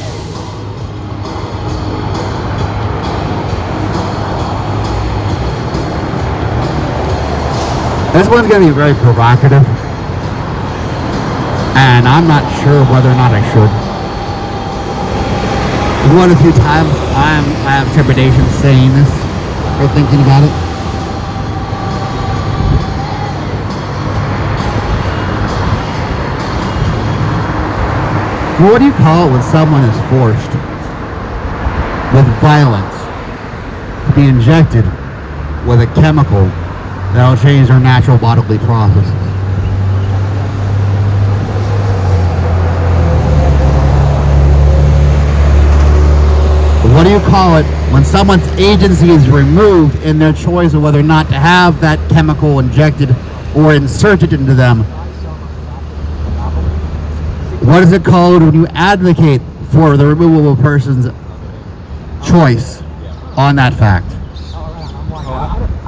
This one's going to be very provocative. And I'm not sure whether or not I should. One a few times I have trepidation saying this or thinking about it. What do you call it when someone is forced with violence to be injected with a chemical that will change their natural bodily processes? What do you call it when someone's agency is removed in their choice of whether or not to have that chemical injected or inserted into them? What is it called when you advocate for the removal of a person's choice on that fact?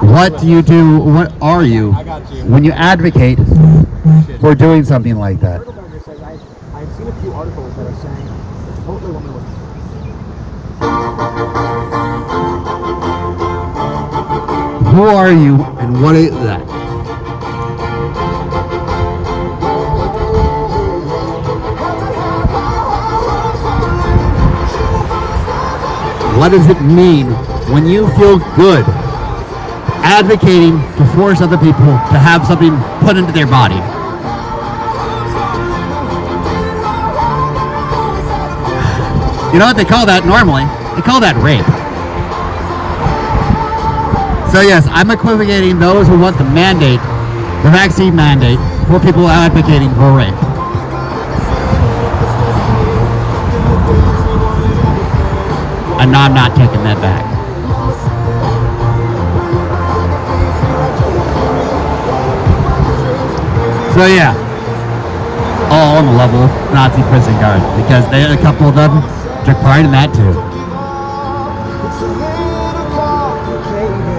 What do you do, what are you when you advocate for doing something like that? I've seen a few articles that are saying the Chipotle woman was. Who are you and what is that? What does it mean when you feel good advocating to force other people to have something put into their body? You know what they call that normally? They call that rape. So yes, I'm equivocating those who want the mandate, the vaccine mandate, for people advocating for rape. And no, I'm not taking that back. So yeah, all on the level of Nazi prison guard, because a couple of them took part in that too.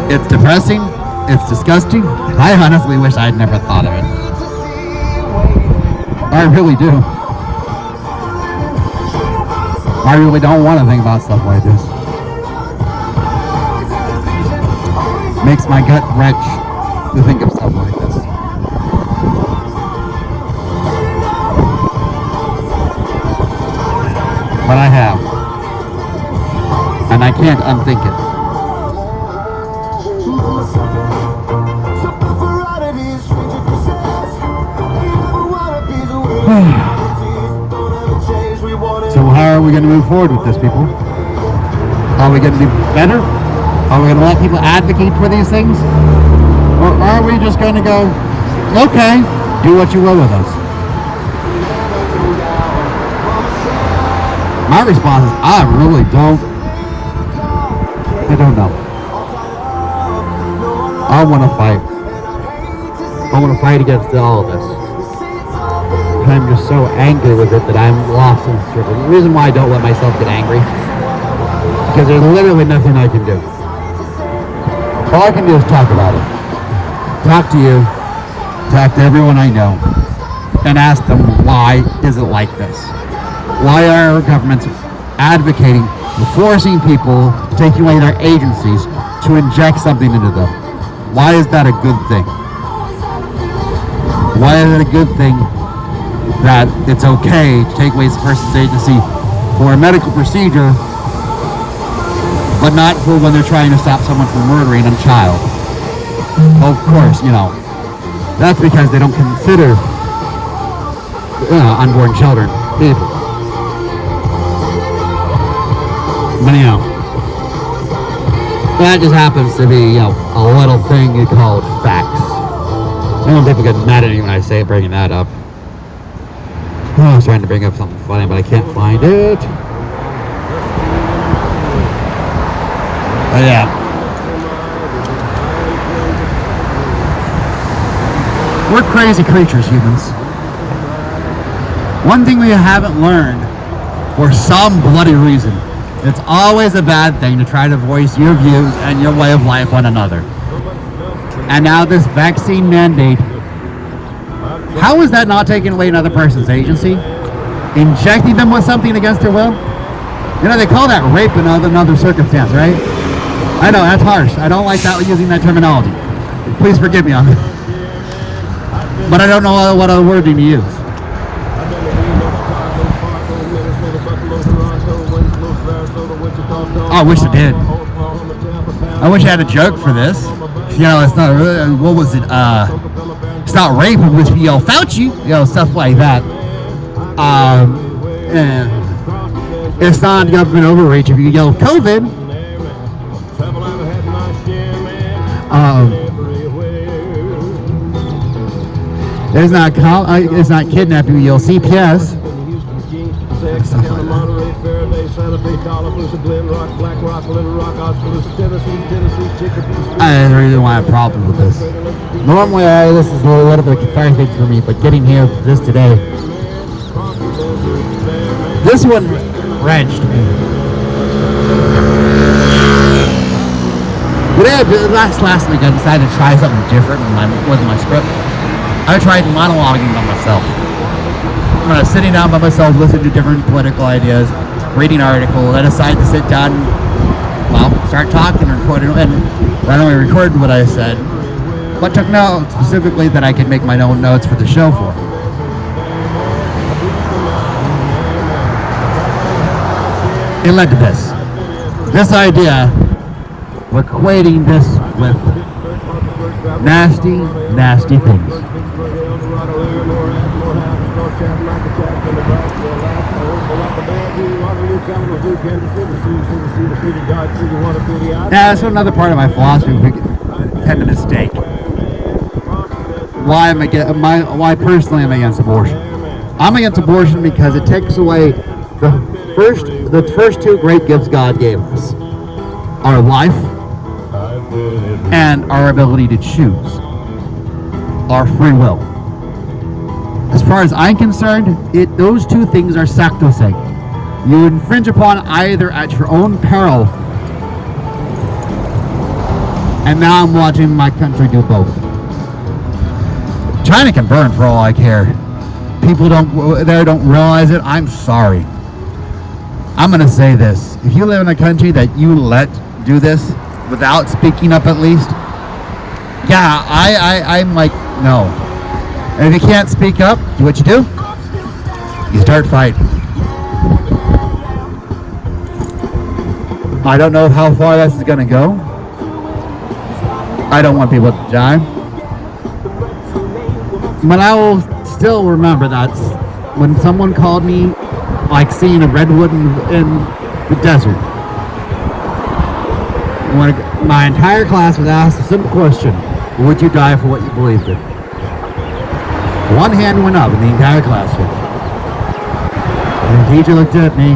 It's depressing, it's disgusting. I honestly wish I'd never thought of it. I really do. I really don't want to think about stuff like this. Makes my gut wrench to think of stuff like this. But I have. And I can't unthink it. So how are we going to move forward with this, people? Are we going to do better? Are we going to let people advocate for these things? Or are we just going to go, okay, do what you will with us? My response is, I really don't know. I want to fight. I want to fight against all of this. I'm just so angry with it that I'm lost in the struggle. The reason why I don't let myself get angry, because there's literally nothing I can do. All I can do is talk about it. Talk to you, talk to everyone I know, and ask them, why is it like this? Why are our governments advocating for forcing people, taking away their agencies, to inject something into them? Why is that a good thing? Why is it a good thing that it's okay to take away a person's agency for a medical procedure, but not for when they're trying to stop someone from murdering a child? Of course, that's because they don't consider unborn children people. But that just happens to be, a little thing you call facts. I don't think people get mad at me when I say bringing that up. I was trying to bring up something funny, but I can't find it. But yeah. We're crazy creatures, humans. One thing we haven't learned, for some bloody reason, it's always a bad thing to try to voice your views and your way of life on another. And now this vaccine mandate, how is that not taking away another person's agency? Injecting them with something against their will? They call that rape in another circumstance, right? I know, that's harsh. I don't like that using that terminology. Please forgive me on that. But I don't know what other wording to use. I wish I did. I wish I had a joke for this. It's not really, what was it? It's not rape, it was Fauci, stuff like that. And it's not government overreach if you yell COVID. It's not kidnapping, you yell CPS. Stuff like that. There's a reason why I have a problem with this. Normally, this is a little bit of a cathartic for me, but getting here for this today, this one wrenched me. Today, last week, I decided to try something different with my script. I tried monologuing by myself. Sitting down by myself, listening to different political ideas, reading articles. I decided to sit down and, start talking and recording. And not only recorded what I said, but took notes specifically that I could make my own notes for the show for. It led to this. This idea of equating this with nasty, nasty things. Yeah, that's another part of my philosophy we tend to mistake. Why personally I'm against abortion? I'm against abortion because it takes away the first two great gifts God gave us: our life and our ability to choose, our free will. As far as I'm concerned, those two things are sacrosanct. You infringe upon either at your own peril. And now I'm watching my country do both. China can burn for all I care. People don't realize it. I'm sorry. I'm going to say this. If you live in a country that you let do this without speaking up at least, yeah, I'm like, no. And if you can't speak up, what you do? You start fighting. I don't know how far this is going to go. I don't want people to die. But I will still remember that when someone called me like seeing a redwood in the desert. When my entire class was asked a simple question: would you die for what you believed in? One hand went up in the entire classroom. And the teacher looked at me.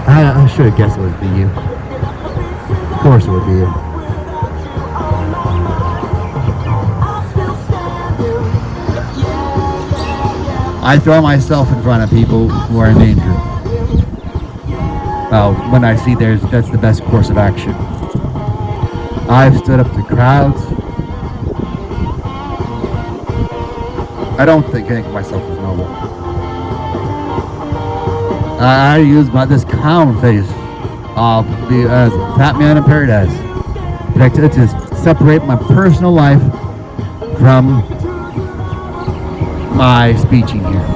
I should have guessed it would be you. Of course it would be you. I throw myself in front of people who are in danger. When I see that's the best course of action. I've stood up to crowds. I don't think myself as noble. I use this calm face of the Fatman InParadise to separate my personal life from my speeching here.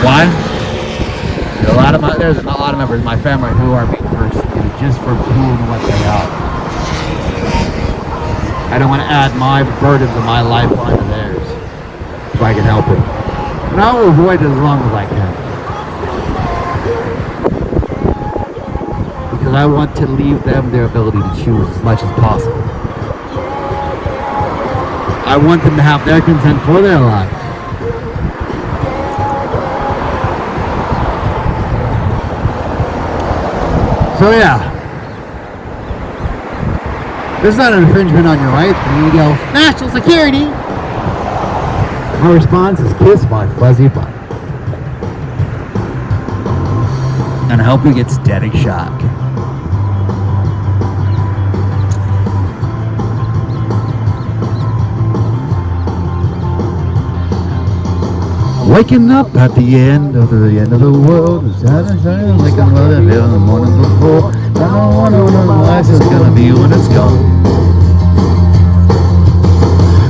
Why? There's a lot of members of my family who are being persecuted just for who and what they are. I don't want to add my burdens of my life onto theirs if I can help it. And I will avoid it as long as I can. Because I want to leave them their ability to choose as much as possible. I want them to have their consent for their lives. So yeah. This is not an infringement on your rights. And you go, national security. My response is kiss my fuzzy butt. And I hope you get static shock. Waking up at the end of the world, shining like a mother in the morning before. I don't wonder what my life is gonna be when it's gone.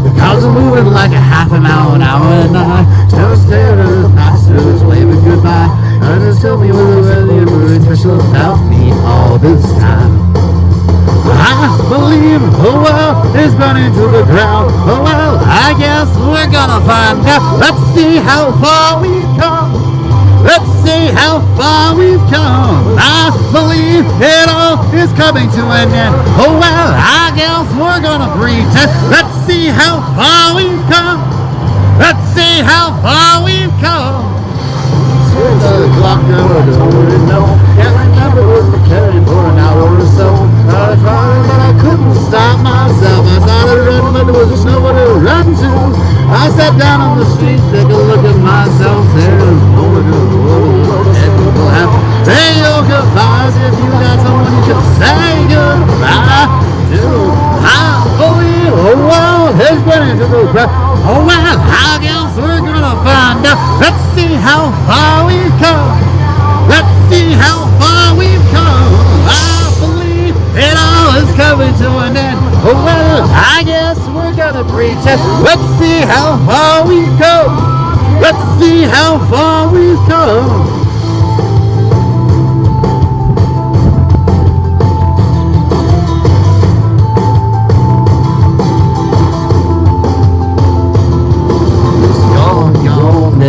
The cars are moving like a half a mile an hour, and I still stare at the passengers waving goodbye. And just tell me whether you're really special about me all this time. I believe the world is burning to the ground. Oh well, I guess we're gonna find out. Let's see how far we've come. Let's see how far we've come. I believe it all is coming to an end. Oh well, I guess we're gonna pretend. Let's see how far we've come. Let's see how far we've come. The clock never told no. Can't remember what we carried for an hour or so. I tried, but I couldn't stop myself. I started running, but there was just nowhere to run to. I sat down on the street, took a look at myself. There's nowhere to go. And people have to say your goodbyes if you got someone you can say goodbye to. I believe the world is burning to the ground. Oh well, I guess we're gonna find out. Let's see how far we've come. Let's see how far we've come. I believe it all is coming to an end. Oh well, I guess we're gonna pretend. Let's see how far we've come. Let's see how far we've come.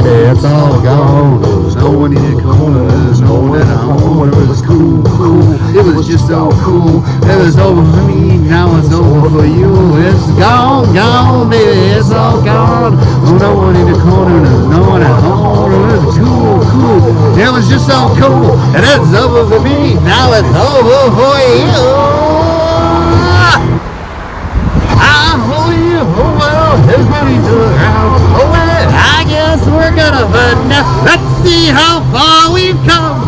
It's all gone. There's no one in the corner. There's no one at home. It was cool. It was just so cool. It was over for me. Now it's over for you. It's gone, baby. It's all gone. There's no one in the corner. There's no one at home. It was cool. It was just so cool. And it's over for me. Now it's over for you. I believe the world is burning to the ground. Let's see how far we've come.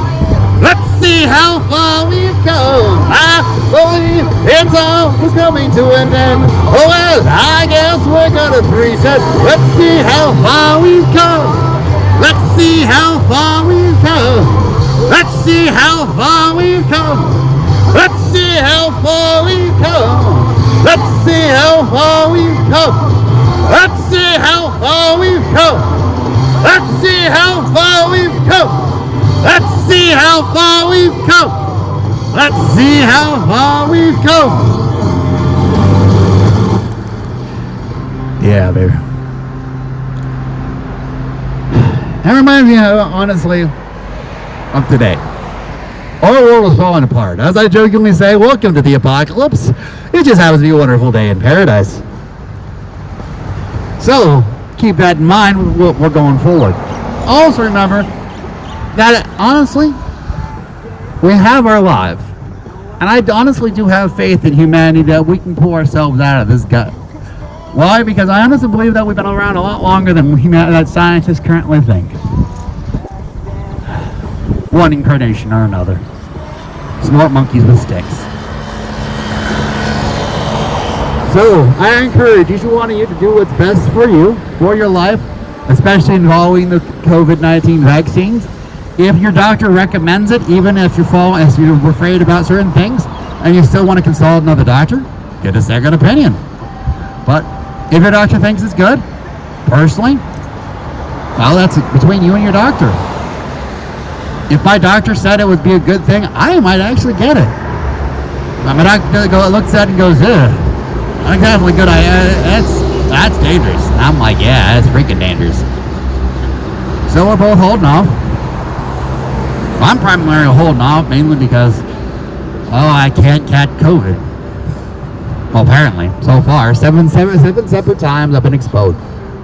Let's see how far we've come. I believe it's all coming to an end. Oh well, I guess we're gonna pretend. Let's see how far we've come. Let's see how far we've come. Let's see how far we've come. Let's see how far we've come. Let's see how far we've come. Let's see how far we've come. Let's see how far we've come. Let's see how far we've come. Let's see how far we've come. Yeah, baby. That reminds me, honestly, of today. Our world is falling apart. As I jokingly say, welcome to the apocalypse. It just happens to be a wonderful day in paradise. So, keep that in mind. We're going forward. Also remember that, honestly, we have our lives. And I honestly do have faith in humanity that we can pull ourselves out of this gut. Why? Because I honestly believe that we've been around a lot longer than that scientists currently think. One incarnation or another. Smart monkeys with sticks. So, I encourage each one of you to do what's best for you, for your life, especially involving the COVID-19 vaccines. If your doctor recommends it, even if you're afraid about certain things, and you still want to consult another doctor, get a second opinion. But if your doctor thinks it's good, personally, well, that's between you and your doctor. If my doctor said it would be a good thing, I might actually get it. My doctor looks at it and goes, ugh, that's definitely good. That's dangerous. And I'm like, yeah, that's freaking dangerous. So we're both holding off. I'm primarily holding off mainly because, I can't catch COVID. Well, apparently, so far, seven separate times I've been exposed.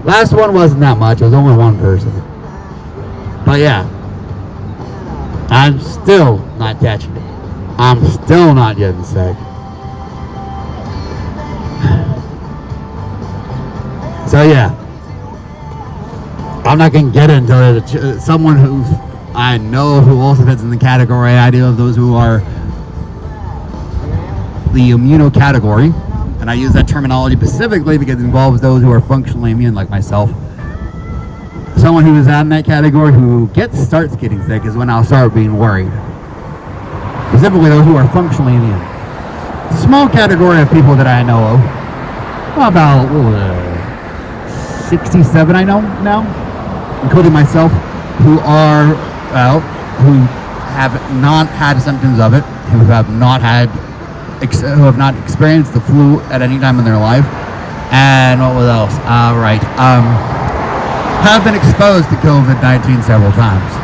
Last one wasn't that much. It was only one person. But yeah, I'm still not catching it. I'm still not getting sick. So yeah, I'm not going to get into someone who I know who also fits in the category I do of those who are the immuno category, and I use that terminology specifically because it involves those who are functionally immune like myself. Someone who is in that category who starts getting sick is when I'll start being worried. Specifically those who are functionally immune. It's a small category of people that I know of. About 67 I know now, including myself, who have not had symptoms of it, who have not experienced the flu at any time in their life, and what was else? Have been exposed to COVID-19 several times.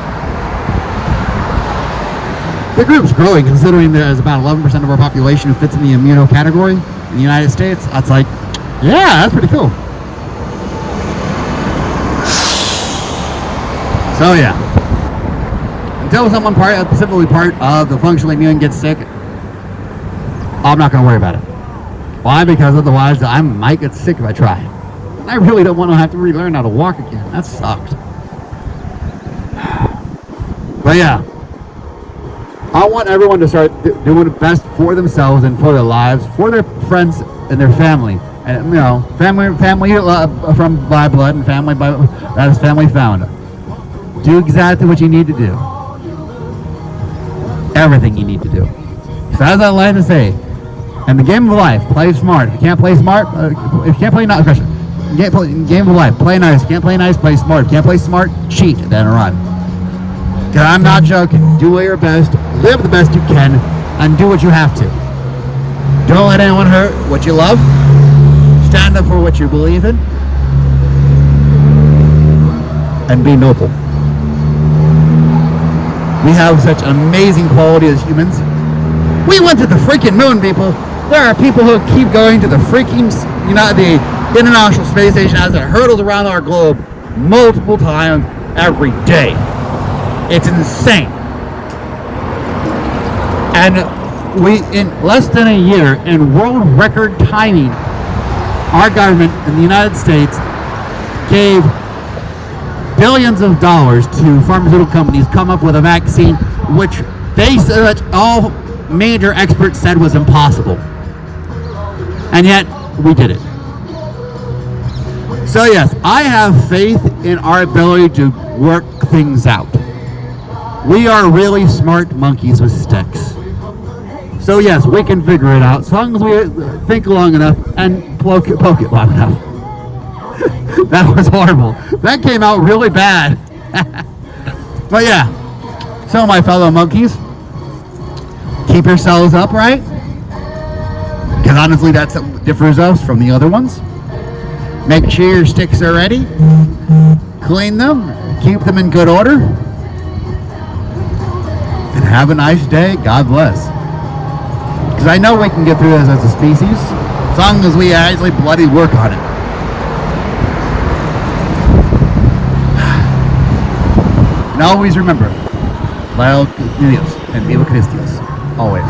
The group's growing, considering there's about 11% of our population who fits in the immuno category in the United States. That's like, yeah, that's pretty cool. So yeah, until someone specifically part of the functionally immune gets sick, I'm not going to worry about it. Why? Because otherwise I might get sick if I try. And I really don't want to have to relearn how to walk again. That sucked. But yeah, I want everyone to start doing the best for themselves and for their lives, for their friends and their family. And family from by blood and family that is family found. Do exactly what you need to do. Everything you need to do. So as I like to say, in the game of life, play smart. If you can't play smart, if you can't play game of life, play nice. If you can't play nice, play smart. If you can't play smart, cheat, then run. Because I'm not joking. Do your best, live the best you can, and do what you have to. Don't let anyone hurt what you love. Stand up for what you believe in. And be noble. We have such an amazing quality as humans. We went to the freaking moon, people. There are people who keep going to the freaking, the International Space Station as it hurtles around our globe multiple times every day. It's insane. And we, in less than a year, in world record timing, our government in the United States gave billions of dollars to pharmaceutical companies come up with a vaccine which all major experts said was impossible. And yet, we did it. So yes, I have faith in our ability to work things out. We are really smart monkeys with sticks. So yes, we can figure it out as long as we think long enough and poke it long enough. That was horrible. That came out really bad. But yeah, so my fellow monkeys, keep yourselves upright. Because honestly, that's what differs us from the other ones. Make sure your sticks are ready. Clean them. Keep them in good order. And have a nice day. God bless. Because I know we can get through this as a species, as long as we actually bloody work on it. And always remember, Lyle Dios and Viva Cristios. Always.